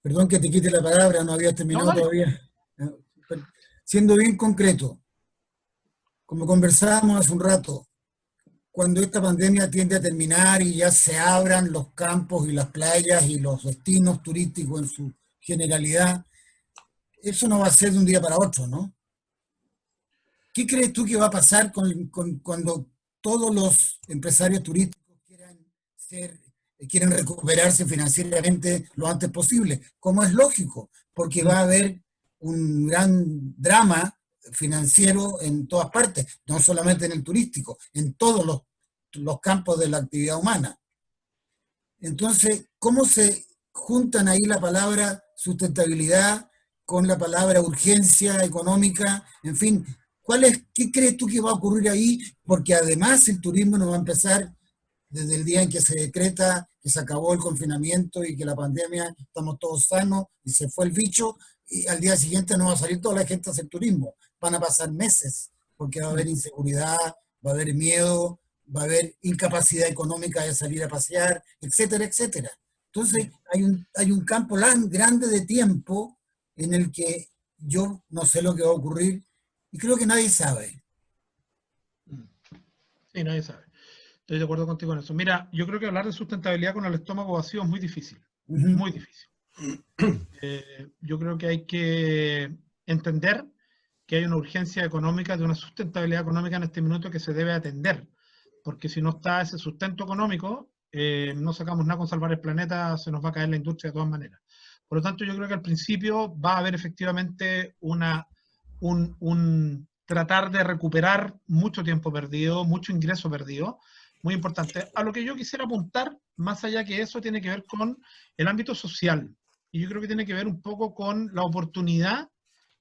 perdón que te quite la palabra, no había terminado todavía. Siendo bien concreto, como conversábamos hace un rato, cuando esta pandemia tiende a terminar y ya se abran los campos y las playas y los destinos turísticos en su generalidad, eso no va a ser de un día para otro, ¿no? ¿Qué crees tú que va a pasar cuando todos los empresarios turísticos quieren recuperarse financieramente lo antes posible? Como es lógico, porque va a haber un gran drama financiero en todas partes, no solamente en el turístico, en todos los campos de la actividad humana. Entonces, ¿cómo se juntan ahí la palabra sustentabilidad con la palabra urgencia económica? En fin, ¿qué crees tú que va a ocurrir ahí? Porque además el turismo no va a empezar desde el día en que se decreta que se acabó el confinamiento y que la pandemia, estamos todos sanos y se fue el bicho, y al día siguiente no va a salir toda la gente a hacer turismo. Van a pasar meses, porque va a haber inseguridad, va a haber miedo, va a haber incapacidad económica de salir a pasear, etcétera, etcétera. Entonces, hay un campo grande de tiempo en el que yo no sé lo que va a ocurrir y creo que nadie sabe. Sí, nadie sabe. Estoy de acuerdo contigo en eso. Mira, yo creo que hablar de sustentabilidad con el estómago vacío es muy difícil. Muy difícil. Yo creo que hay que entender que hay una urgencia económica, de una sustentabilidad económica en este minuto que se debe atender, porque si no está ese sustento económico, no sacamos nada con salvar el planeta, se nos va a caer la industria de todas maneras. Por lo tanto, yo creo que al principio va a haber efectivamente un tratar de recuperar mucho tiempo perdido, mucho ingreso perdido, muy importante. A lo que yo quisiera apuntar, más allá que eso, tiene que ver con el ámbito social. Y yo creo que tiene que ver un poco con la oportunidad,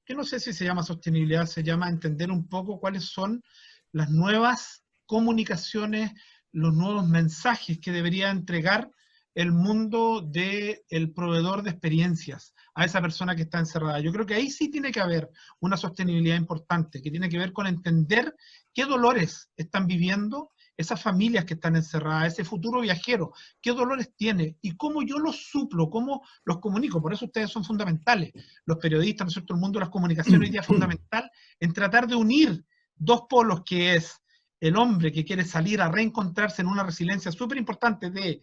que no sé si se llama sostenibilidad, se llama entender un poco cuáles son las nuevas comunicaciones, los nuevos mensajes que debería entregar el mundo del proveedor de experiencias a esa persona que está encerrada. Yo creo que ahí sí tiene que haber una sostenibilidad importante, que tiene que ver con entender qué dolores están viviendo esas familias que están encerradas, ese futuro viajero, qué dolores tiene y cómo yo los suplo, cómo los comunico. Por eso ustedes son fundamentales, los periodistas, ¿no es cierto? El mundo de las comunicaciones hoy día es fundamental en tratar de unir dos polos, que es el hombre que quiere salir a reencontrarse en una resiliencia súper importante de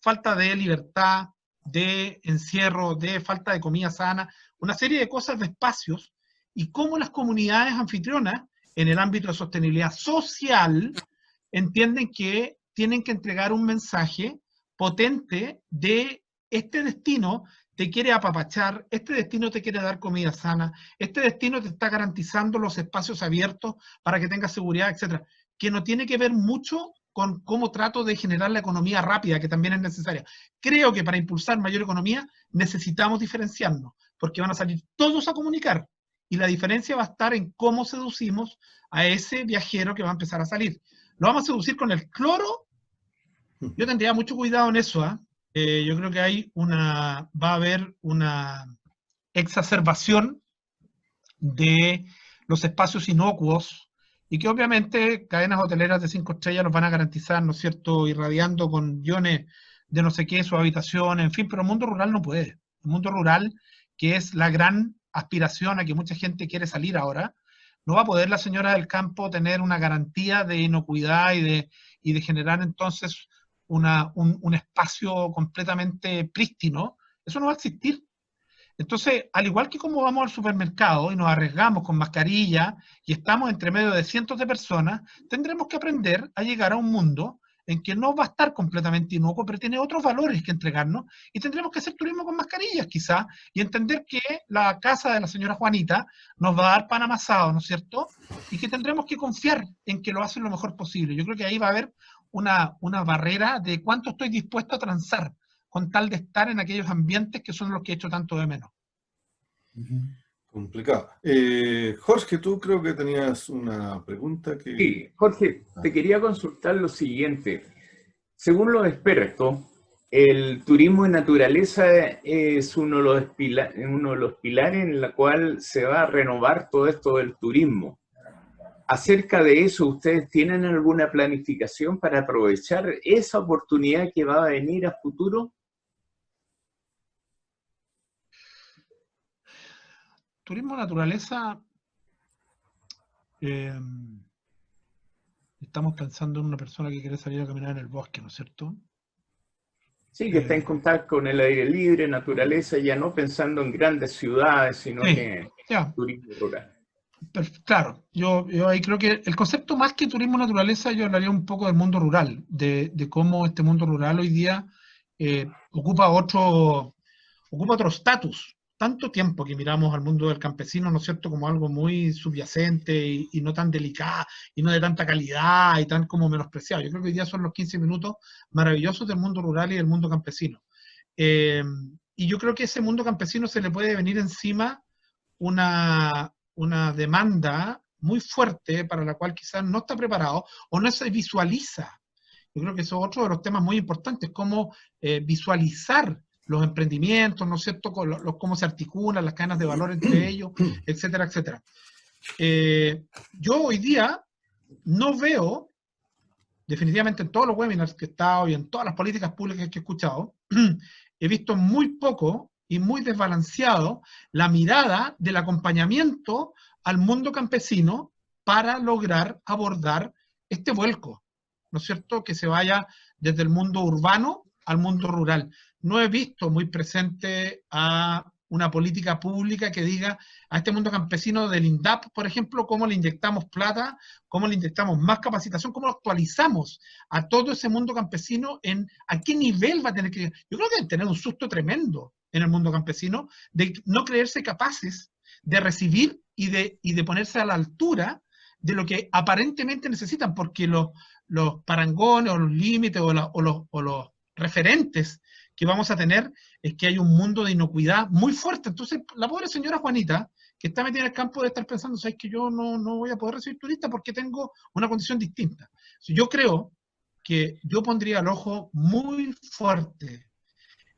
falta de libertad, de encierro, de falta de comida sana, una serie de cosas, de espacios, y cómo las comunidades anfitrionas en el ámbito de sostenibilidad social entienden que tienen que entregar un mensaje potente de este destino te quiere apapachar, este destino te quiere dar comida sana, este destino te está garantizando los espacios abiertos para que tengas seguridad, etc. Que no tiene que ver mucho con cómo trato de generar la economía rápida, que también es necesaria. Creo que para impulsar mayor economía necesitamos diferenciarnos, porque van a salir todos a comunicar, y la diferencia va a estar en cómo seducimos a ese viajero que va a empezar a salir. ¿Lo vamos a seducir con el cloro? Yo tendría mucho cuidado en eso, ¿eh? Yo creo que va a haber una exacerbación de los espacios inocuos, y que obviamente cadenas hoteleras de 5 estrellas los van a garantizar, ¿no es cierto?, irradiando con guiones de no sé qué, su habitación, en fin, pero el mundo rural no puede. El mundo rural, que es la gran aspiración a que mucha gente quiere salir ahora, no va a poder la señora del campo tener una garantía de inocuidad y de generar entonces un espacio completamente prístino. Eso no va a existir. Entonces, al igual que como vamos al supermercado y nos arriesgamos con mascarilla y estamos entre medio de cientos de personas, tendremos que aprender a llegar a un mundo en que no va a estar completamente inocuo, pero tiene otros valores que entregarnos, y tendremos que hacer turismo con mascarillas, quizá, y entender que la casa de la señora Juanita nos va a dar pan amasado, ¿no es cierto? Y que tendremos que confiar en que lo hacen lo mejor posible. Yo creo que ahí va a haber una barrera de cuánto estoy dispuesto a transar con tal de estar en aquellos ambientes que son los que he hecho tanto de menos. Complicado. Jorge, tú creo que tenías una pregunta que... Sí, Jorge, te quería consultar lo siguiente. Según los expertos, el turismo de naturaleza es uno de los pilares en la cual se va a renovar todo esto del turismo. Acerca de eso, ¿ustedes tienen alguna planificación para aprovechar esa oportunidad que va a venir a futuro? Turismo naturaleza, estamos pensando en una persona que quiere salir a caminar en el bosque, ¿no es cierto? Sí, que está en contacto con el aire libre, naturaleza, ya no pensando en grandes ciudades, sino Sí, que ya. turismo rural. Claro, yo ahí creo que el concepto más que turismo naturaleza, yo hablaría un poco del mundo rural, de cómo este mundo rural hoy día ocupa otro estatus. Tanto tiempo que miramos al mundo del campesino, ¿no es cierto?, como algo muy subyacente y no tan delicado, y no de tanta calidad, y tan como menospreciado. Yo creo que hoy día son los 15 minutos maravillosos del mundo rural y del mundo campesino. Y yo creo que a ese mundo campesino se le puede venir encima una demanda muy fuerte para la cual quizás no está preparado o no se visualiza. Yo creo que eso es otro de los temas muy importantes, cómo visualizar los emprendimientos, ¿no es cierto?, cómo se articulan las cadenas de valor entre ellos, etcétera, etcétera. Yo hoy día no veo, definitivamente en todos los webinars que he estado y en todas las políticas públicas que he escuchado, he visto muy poco y muy desbalanceado la mirada del acompañamiento al mundo campesino para lograr abordar este vuelco, ¿no es cierto?, que se vaya desde el mundo urbano al mundo rural. No he visto muy presente a una política pública que diga a este mundo campesino del INDAP, por ejemplo, cómo le inyectamos plata, cómo le inyectamos más capacitación, cómo actualizamos a todo ese mundo campesino en a qué nivel va a tener que... Yo creo que deben tener un susto tremendo en el mundo campesino de no creerse capaces de recibir y de ponerse a la altura de lo que aparentemente necesitan, porque los parangones o los límites o los referentes que vamos a tener es que hay un mundo de inocuidad muy fuerte. Entonces, la pobre señora Juanita, que está metida en el campo, de estar pensando, ¿sabes que yo no voy a poder recibir turistas porque tengo una condición distinta? Yo creo que yo pondría el ojo muy fuerte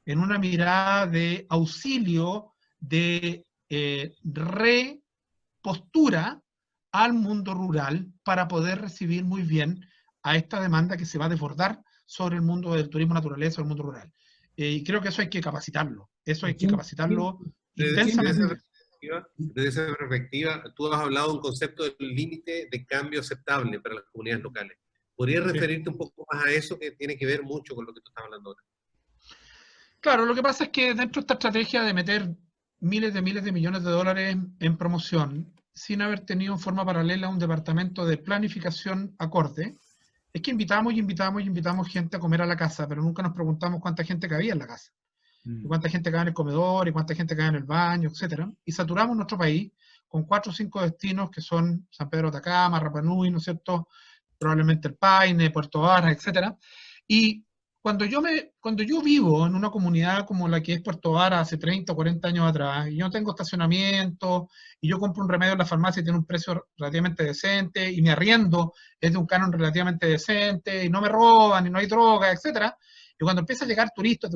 en una mirada de auxilio, de repostura al mundo rural para poder recibir muy bien a esta demanda que se va a desbordar sobre el mundo del turismo naturaleza o el mundo rural. Y creo que eso hay que capacitarlo. Eso hay que capacitarlo intensamente. Desde esa perspectiva, tú has hablado de un concepto del límite de cambio aceptable para las comunidades locales. ¿Podrías referirte un poco más a eso, que tiene que ver mucho con lo que tú estás hablando ahora? Claro, lo que pasa es que dentro de esta estrategia de meter miles de millones de dólares en promoción, sin haber tenido en forma paralela un departamento de planificación acorde, es que invitamos gente a comer a la casa, pero nunca nos preguntamos cuánta gente cabía en la casa, y cuánta gente cabía en el comedor, y cuánta gente cabía en el baño, etc. Y saturamos nuestro país con 4 o 5 destinos que son San Pedro de Atacama, Rapa Nui, ¿no es cierto?, probablemente el Paine, Puerto Varas, etc. Y cuando yo vivo en una comunidad como la que es Puerto Varas hace 30 o 40 años atrás, y yo tengo estacionamiento, y yo compro un remedio en la farmacia y tiene un precio relativamente decente, y mi arriendo es de un canon relativamente decente, y no me roban, y no hay droga, etc. Y cuando empieza a llegar turista,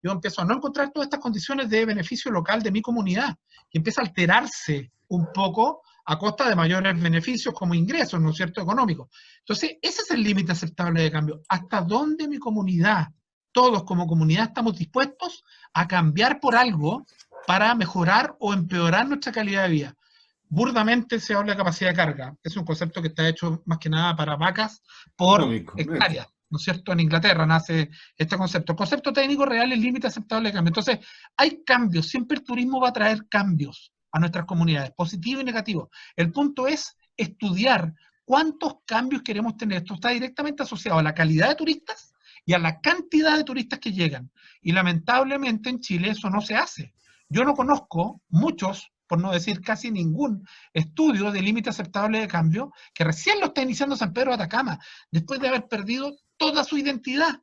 yo empiezo a no encontrar todas estas condiciones de beneficio local de mi comunidad, y empieza a alterarse un poco a costa de mayores beneficios como ingresos, ¿no es cierto?, económicos. Entonces, ese es el límite aceptable de cambio. ¿Hasta dónde mi comunidad, todos como comunidad, estamos dispuestos a cambiar por algo para mejorar o empeorar nuestra calidad de vida? Burdamente se habla de capacidad de carga. Es un concepto que está hecho más que nada para vacas por hectáreas, ¿no es cierto? En Inglaterra nace este concepto. El concepto técnico real es el límite aceptable de cambio. Entonces, hay cambios. Siempre el turismo va a traer cambios a nuestras comunidades, positivos y negativos. El punto es estudiar cuántos cambios queremos tener. Esto está directamente asociado a la calidad de turistas y a la cantidad de turistas que llegan. Y lamentablemente en Chile eso no se hace. Yo no conozco muchos, por no decir casi ningún, estudio de límite aceptable de cambio que recién lo está iniciando San Pedro de Atacama, después de haber perdido toda su identidad,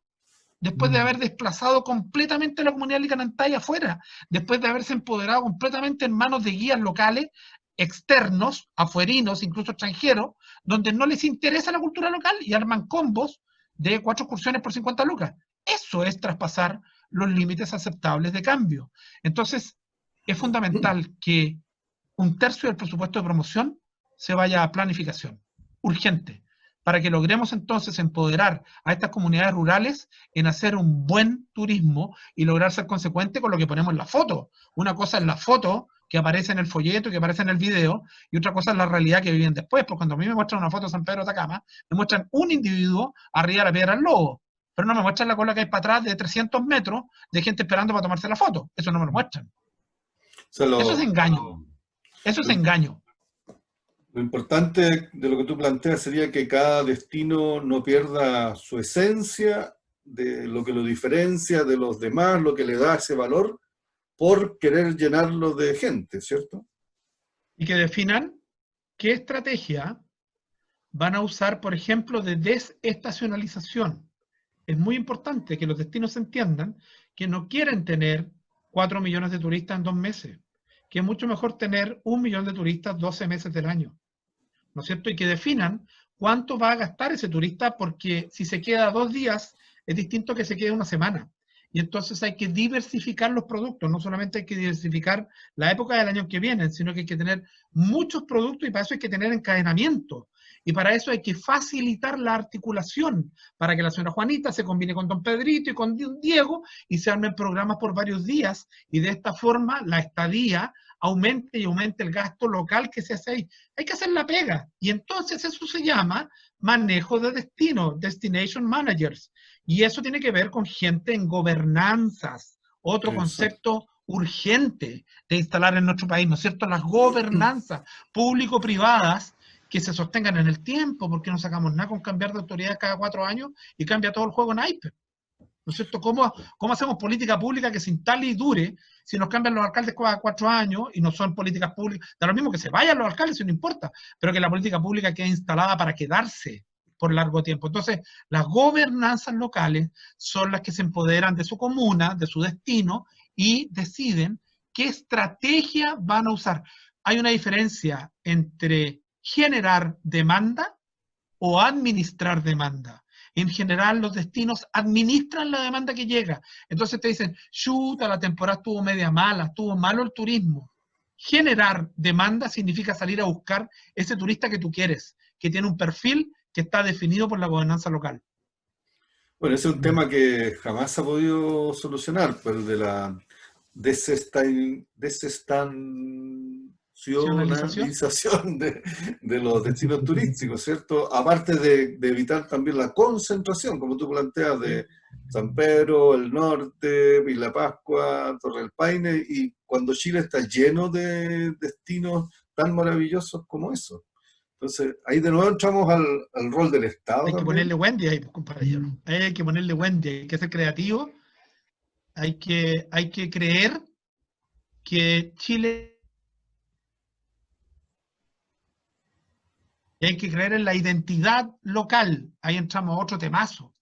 después de haber desplazado completamente la comunidad licanantaya afuera, después de haberse empoderado completamente en manos de guías locales, externos, afuerinos, incluso extranjeros, donde no les interesa la cultura local y arman combos de 4 excursiones por 50 lucas. Eso es traspasar los límites aceptables de cambio. Entonces, es fundamental que 1/3 del presupuesto de promoción se vaya a planificación, urgente, para que logremos entonces empoderar a estas comunidades rurales en hacer un buen turismo y lograr ser consecuente con lo que ponemos en la foto. Una cosa es la foto que aparece en el folleto, que aparece en el video, y otra cosa es la realidad que viven después, porque cuando a mí me muestran una foto de San Pedro de Atacama, me muestran un individuo arriba de la Piedra del Lobo, pero no me muestran la cola que hay para atrás de 300 metros de gente esperando para tomarse la foto. Eso no me lo muestran. O sea, Eso es engaño. Eso es engaño. Lo importante de lo que tú planteas sería que cada destino no pierda su esencia, de lo que lo diferencia de los demás, lo que le da ese valor, por querer llenarlo de gente, ¿cierto? Y que definan qué estrategia van a usar, por ejemplo, de desestacionalización. Es muy importante que los destinos entiendan que no quieren tener 4 millones de turistas en 2 meses, que es mucho mejor tener 1 millón de turistas 12 meses del año, ¿no es cierto? Y que definan cuánto va a gastar ese turista, porque si se queda 2 días, es distinto que se quede 1 semana. Y entonces hay que diversificar los productos, no solamente hay que diversificar la época del año que viene, sino que hay que tener muchos productos y para eso hay que tener encadenamiento. Y para eso hay que facilitar la articulación, para que la señora Juanita se combine con don Pedrito y con don Diego y se armen programas por varios días y de esta forma la estadía aumente y aumente el gasto local que se hace ahí. Hay que hacer la pega y entonces eso se llama manejo de destino, destination managers. Y eso tiene que ver con gente en gobernanzas, otro concepto urgente de instalar en nuestro país, ¿no es cierto? Las gobernanzas público-privadas que se sostengan en el tiempo, porque no sacamos nada con cambiar de autoridad cada 4 años y cambia todo el juego en naipes. ¿No es cierto? ¿Cómo hacemos política pública que se instale y dure si nos cambian los alcaldes cada 4 años y no son políticas públicas? Da lo mismo que se vayan los alcaldes, eso no importa, pero que la política pública quede instalada para quedarse por largo tiempo. Entonces, las gobernanzas locales son las que se empoderan de su comuna, de su destino, y deciden qué estrategia van a usar. Hay una diferencia entre generar demanda o administrar demanda. En general, los destinos administran la demanda que llega. Entonces te dicen, chuta, la temporada estuvo media mala, estuvo malo el turismo. Generar demanda significa salir a buscar ese turista que tú quieres, que tiene un perfil que está definido por la gobernanza local. Bueno, ese es un tema que jamás se ha podido solucionar, pero el de la desestacionalización de los destinos turísticos, ¿cierto? Aparte de evitar también la concentración, como tú planteas, de San Pedro, el norte, Isla Pascua, Torre del Paine, y cuando Chile está lleno de destinos tan maravillosos como eso. Entonces, ahí de nuevo entramos al rol del Estado. Hay que también ponerle Wendy ahí, compañero. Ahí hay que ponerle Wendy, hay que ser creativo, hay que creer que Chile... Y hay que creer en la identidad local. Ahí entramos a otro temazo,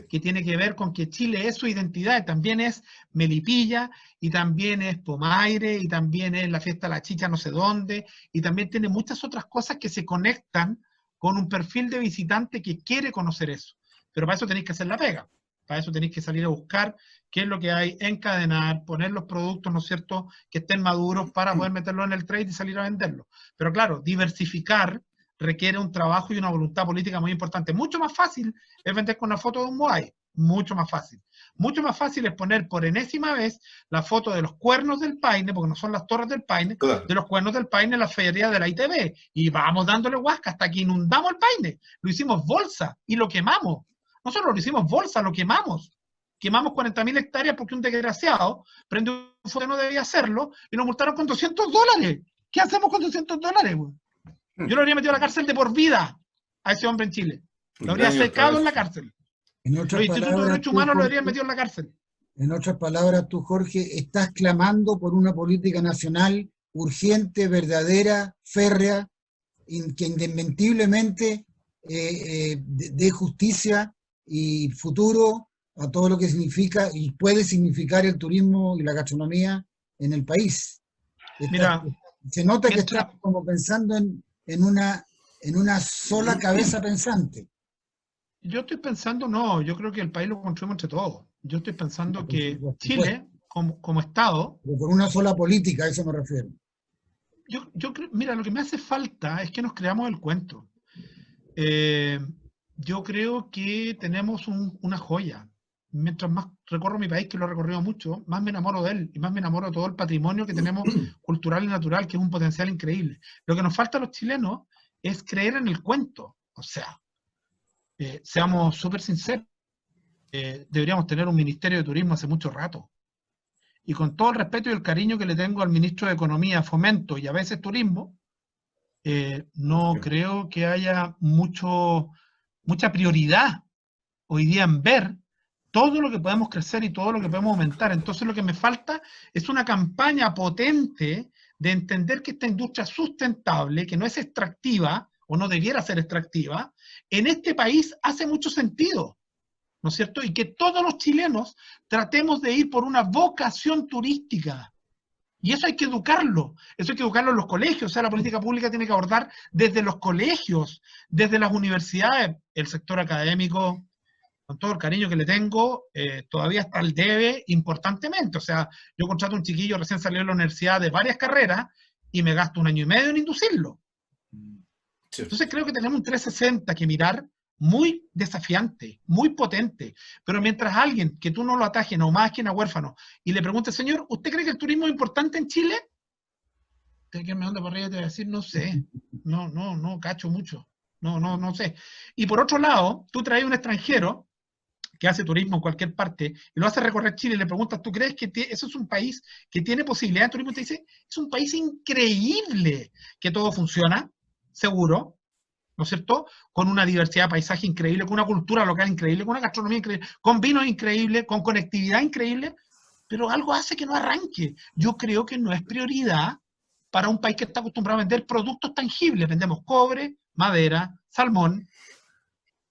que tiene que ver con que Chile es su identidad, también es Melipilla, y también es Pomaire, y también es la fiesta de la chicha no sé dónde, y también tiene muchas otras cosas que se conectan con un perfil de visitante que quiere conocer eso. Pero para eso tenéis que hacer la pega. Para eso tenéis que salir a buscar qué es lo que hay, encadenar, poner los productos, ¿no es cierto?, que estén maduros para poder meterlos en el trade y salir a venderlos. Pero claro, diversificar requiere un trabajo y una voluntad política muy importante. Mucho más fácil es vender con una foto de un Moai, mucho más fácil. Mucho más fácil es poner por enésima vez la foto de los cuernos del Paine, porque no son las torres del Paine, claro, de los cuernos del Paine en la feria de la ITV. Y vamos dándole huasca hasta que inundamos el Paine. Lo hicimos bolsa y lo quemamos. Nosotros lo hicimos bolsa, lo quemamos. Quemamos 40.000 hectáreas porque un desgraciado prende un fuego que no debía hacerlo y nos multaron con $200. ¿Qué hacemos con $200, güey? Yo lo habría metido a la cárcel de por vida. a ese hombre en Chile. Lo Un habría daño secado en la atravesado. cárcel. En Los otras institutos de palabras, derechos tú, humanos lo habrían Jorge, metido en la cárcel. en otras palabras, tú, Jorge, estás clamando por una política nacional urgente, verdadera, férrea, que indesmentiblemente dé justicia y futuro a todo lo que significa y puede significar el turismo y la gastronomía en el país. Mira, Se nota que mientras- estás como pensando en una sola cabeza pensante. Yo estoy pensando, no, yo creo que el país lo construimos entre todos. Yo estoy pensando que Por supuesto. Chile, como Estado, Pero con una sola política, a eso me refiero. yo creo, mira, lo que me hace falta es que nos creamos el cuento. Yo creo que tenemos una joya. Mientras más recorro mi país, que lo he recorrido mucho, más me enamoro de él y más me enamoro de todo el patrimonio que tenemos cultural y natural, que es un potencial increíble. Lo que nos falta a los chilenos es creer en el cuento. O sea, seamos súper sinceros, deberíamos tener un Ministerio de Turismo hace mucho rato. Y con todo el respeto y el cariño que le tengo al Ministro de Economía, Fomento y a veces Turismo, no creo que haya mucha prioridad hoy día en ver todo lo que podemos crecer y todo lo que podemos aumentar. Entonces lo que me falta es una campaña potente de entender que esta industria sustentable, que no es extractiva o no debiera ser extractiva, en este país hace mucho sentido, ¿no es cierto? Y que todos los chilenos tratemos de ir por una vocación turística. Y eso hay que educarlo, eso hay que educarlo en los colegios, o sea, la política pública tiene que abordar desde los colegios, desde las universidades, el sector académico, con todo el cariño que le tengo, todavía está al debe importantemente. O sea, yo contrato a un chiquillo recién salió de la universidad de varias carreras y me gasto 1 año y medio en inducirlo. Sí. Entonces creo que tenemos un 360 que mirar muy desafiante, muy potente, pero mientras alguien que tú no lo atajes, no más que a huérfano, y le pregunte, señor, ¿usted cree que el turismo es importante en Chile? Te que me anda para arriba y te va a decir, no sé, no, cacho mucho, no sé. Y por otro lado, tú traes un extranjero que hace turismo en cualquier parte y lo hace recorrer Chile y le preguntas, ¿tú crees que eso es un país que tiene posibilidad de turismo? Y te dice, es un país increíble, que todo funciona, seguro, ¿no es cierto? Con una diversidad de paisaje increíble, con una cultura local increíble, con una gastronomía increíble, con vinos increíbles, con conectividad increíble, pero algo hace que no arranque. Yo creo que no es prioridad para un país que está acostumbrado a vender productos tangibles. Vendemos cobre, madera, salmón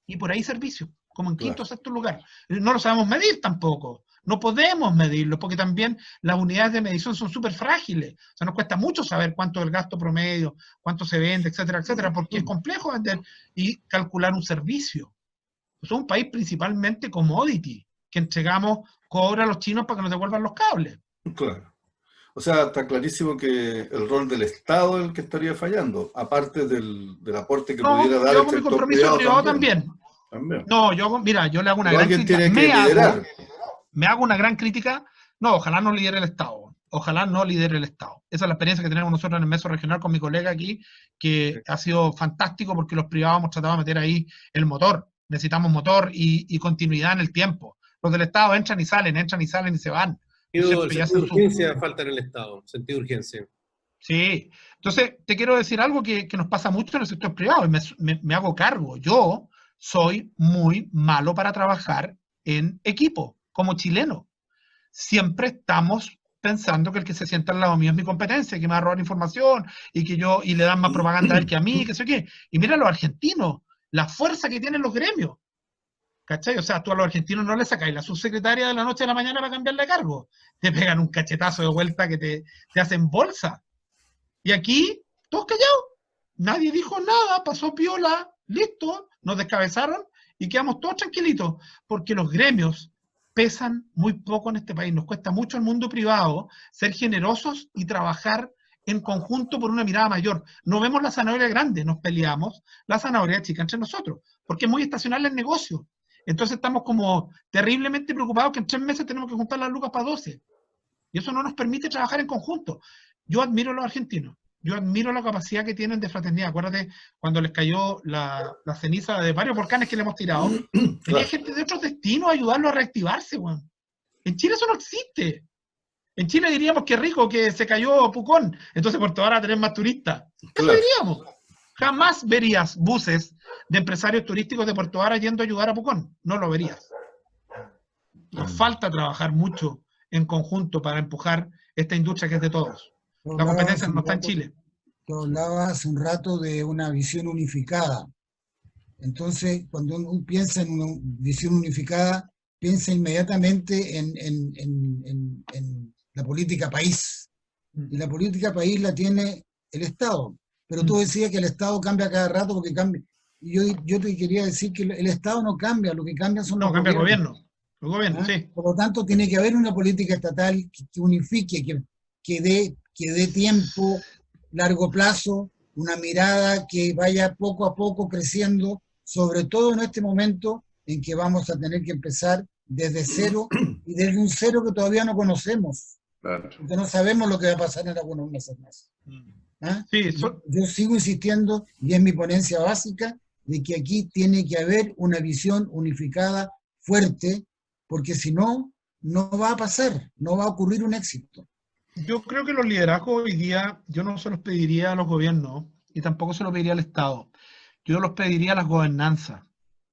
y por ahí servicios, como en quinto o sexto lugar. No lo sabemos medir tampoco. No podemos medirlo, porque también las unidades de medición son súper frágiles. O sea, nos cuesta mucho saber cuánto es el gasto promedio, cuánto se vende, etcétera, etcétera, porque es complejo vender y calcular un servicio. Es un país principalmente commodity, que entregamos cobre a los chinos para que nos devuelvan los cables. Claro. O sea, está clarísimo que el rol del Estado es el que estaría fallando, aparte del aporte que pudiera dar yo el con mi sector compromiso privado también. También. No, mira, yo le hago una Pero gran alguien crítica. tiene que liderar. Me hago una gran crítica. No, ojalá no lidere el Estado. Ojalá no lidere el Estado. Esa es la experiencia que tenemos nosotros en el Meso Regional con mi colega aquí, que ha sido fantástico porque los privados hemos tratado de meter ahí el motor. Necesitamos motor y continuidad en el tiempo. Los del Estado entran y salen y se van. El sentido de urgencia falta en el Estado, sentido de urgencia. Sí. Entonces, te quiero decir algo que nos pasa mucho en el sector privado y me hago cargo. Yo soy muy malo para trabajar en equipo, como chileno. Siempre estamos pensando que el que se sienta al lado mío es mi competencia, que me va a robar información y le dan más propaganda a él que a mí, que sé qué. Y mira a los argentinos, la fuerza que tienen los gremios. ¿Cachai? O sea, tú a los argentinos no le sacáis la subsecretaria de la noche a la mañana para cambiarle de cargo. Te pegan un cachetazo de vuelta que te hacen bolsa. Y aquí, todos callados. Nadie dijo nada, pasó piola, listo, nos descabezaron y quedamos todos tranquilitos. Porque los gremios pesan muy poco en este país. Nos cuesta mucho al mundo privado ser generosos y trabajar en conjunto por una mirada mayor. No vemos la zanahoria grande, nos peleamos la zanahoria chica entre nosotros, porque es muy estacional el negocio. Entonces estamos como terriblemente preocupados que en 3 meses tenemos que juntar las lucas para 12. Y eso no nos permite trabajar en conjunto. Yo admiro a los argentinos. Yo admiro la capacidad que tienen de fraternidad. Acuérdate cuando les cayó la ceniza de varios volcanes que le hemos tirado. Tenía gente de otros destinos a ayudarlo a reactivarse, weón. En Chile eso no existe. En Chile diríamos que rico que se cayó Pucón. Entonces Puerto Vara va a tener más turistas. Eso diríamos. Jamás verías buses de empresarios turísticos de Puerto Vara yendo a ayudar a Pucón. No lo verías. Nos falta trabajar mucho en conjunto para empujar esta industria que es de todos. La competencia no está en Chile. Tú hablabas hace un rato de una visión unificada. Entonces, cuando uno piensa en una visión unificada, piensa inmediatamente en la política país. Y la política país la tiene el Estado. Pero tú decías que el Estado cambia cada rato porque cambia. Y yo te quería decir que el Estado no cambia, lo que cambia son los cambia el gobiernos. gobierno. Los gobiernos, sí. Por lo tanto, tiene que haber una política estatal que unifique, que dé tiempo, largo plazo, una mirada que vaya poco a poco creciendo, sobre todo en este momento en que vamos a tener que empezar desde cero y desde un cero que todavía no conocemos. Claro. Porque no sabemos lo que va a pasar en algunos meses más. ¿Ah? Sí, Yo sigo insistiendo, y es mi ponencia básica, de que aquí tiene que haber una visión unificada, fuerte, porque si no, no va a pasar, no va a ocurrir un éxito. Yo creo que los liderazgos hoy día, yo no se los pediría a los gobiernos y tampoco se los pediría al Estado. Yo los pediría a las gobernanzas.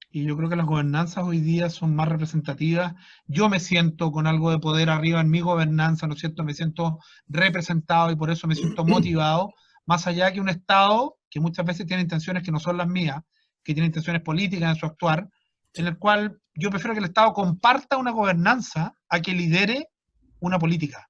Y yo creo que las gobernanzas hoy día son más representativas. Yo me siento con algo de poder arriba en mi gobernanza, ¿no es cierto? Me siento representado y por eso me siento motivado, más allá que un Estado que muchas veces tiene intenciones que no son las mías, que tiene intenciones políticas en su actuar, en el cual yo prefiero que el Estado comparta una gobernanza a que lidere una política.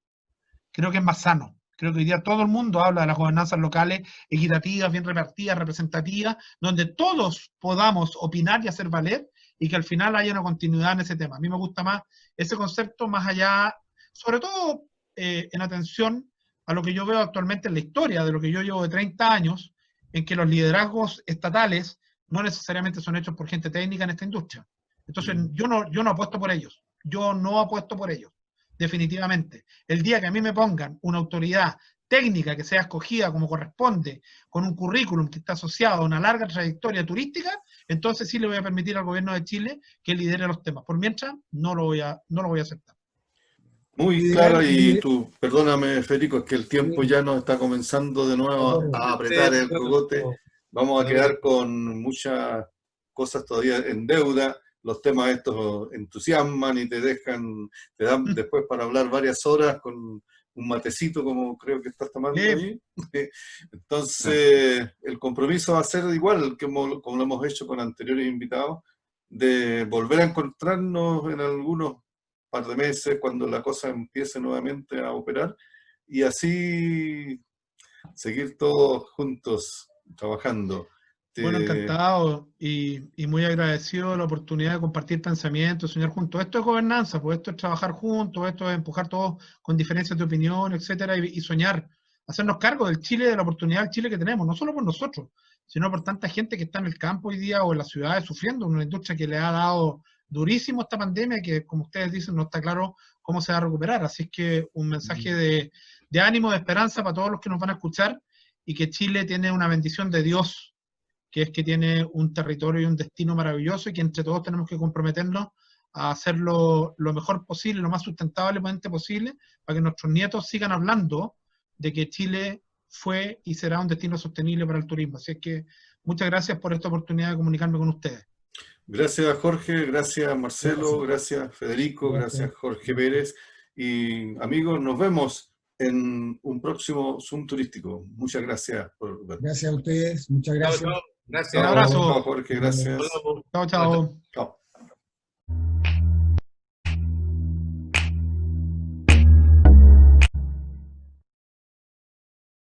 Creo que es más sano. Creo que hoy día todo el mundo habla de las gobernanzas locales equitativas, bien repartidas, representativas, donde todos podamos opinar y hacer valer y que al final haya una continuidad en ese tema. A mí me gusta más ese concepto más allá, sobre todo en atención a lo que yo veo actualmente en la historia, de lo que yo llevo de 30 años, en que los liderazgos estatales no necesariamente son hechos por gente técnica en esta industria. Entonces yo no apuesto por ellos. Yo no apuesto por ellos. Definitivamente. El día que a mí me pongan una autoridad técnica que sea escogida como corresponde, con un currículum que está asociado a una larga trayectoria turística, entonces sí le voy a permitir al gobierno de Chile que lidere los temas. Por mientras, no lo voy a aceptar. Muy clara, y tú, perdóname, Federico, es que el tiempo ya nos está comenzando de nuevo a apretar el cogote. Vamos a quedar con muchas cosas todavía en deuda. Los temas estos entusiasman y te dan después para hablar varias horas con un matecito, como creo que estás tomando ahí. Entonces, el compromiso va a ser igual como lo hemos hecho con anteriores invitados, de volver a encontrarnos en algunos par de meses, cuando la cosa empiece nuevamente a operar, y así seguir todos juntos trabajando. Bueno, encantado y muy agradecido de la oportunidad de compartir pensamientos, soñar juntos. Esto es gobernanza, pues esto es trabajar juntos, esto es empujar todos con diferencias de opinión, etcétera, y soñar, hacernos cargo del Chile, de la oportunidad del Chile que tenemos, no solo por nosotros, sino por tanta gente que está en el campo hoy día o en las ciudades sufriendo, una industria que le ha dado durísimo esta pandemia, que como ustedes dicen, no está claro cómo se va a recuperar. Así es que un mensaje de ánimo, de esperanza para todos los que nos van a escuchar, y que Chile tiene una bendición de Dios, que es que tiene un territorio y un destino maravilloso, y que entre todos tenemos que comprometernos a hacerlo lo mejor posible, lo más sustentablemente posible, para que nuestros nietos sigan hablando de que Chile fue y será un destino sostenible para el turismo. Así es que muchas gracias por esta oportunidad de comunicarme con ustedes. Gracias, Jorge, gracias, Marcelo, gracias, Federico, gracias, Jorge Pérez. Y amigos, nos vemos en un próximo Zoom turístico. Muchas gracias por ver. Gracias a ustedes, muchas gracias. Gracias. Un abrazo. Chao, Jorge, gracias. Chao, chao. Chao.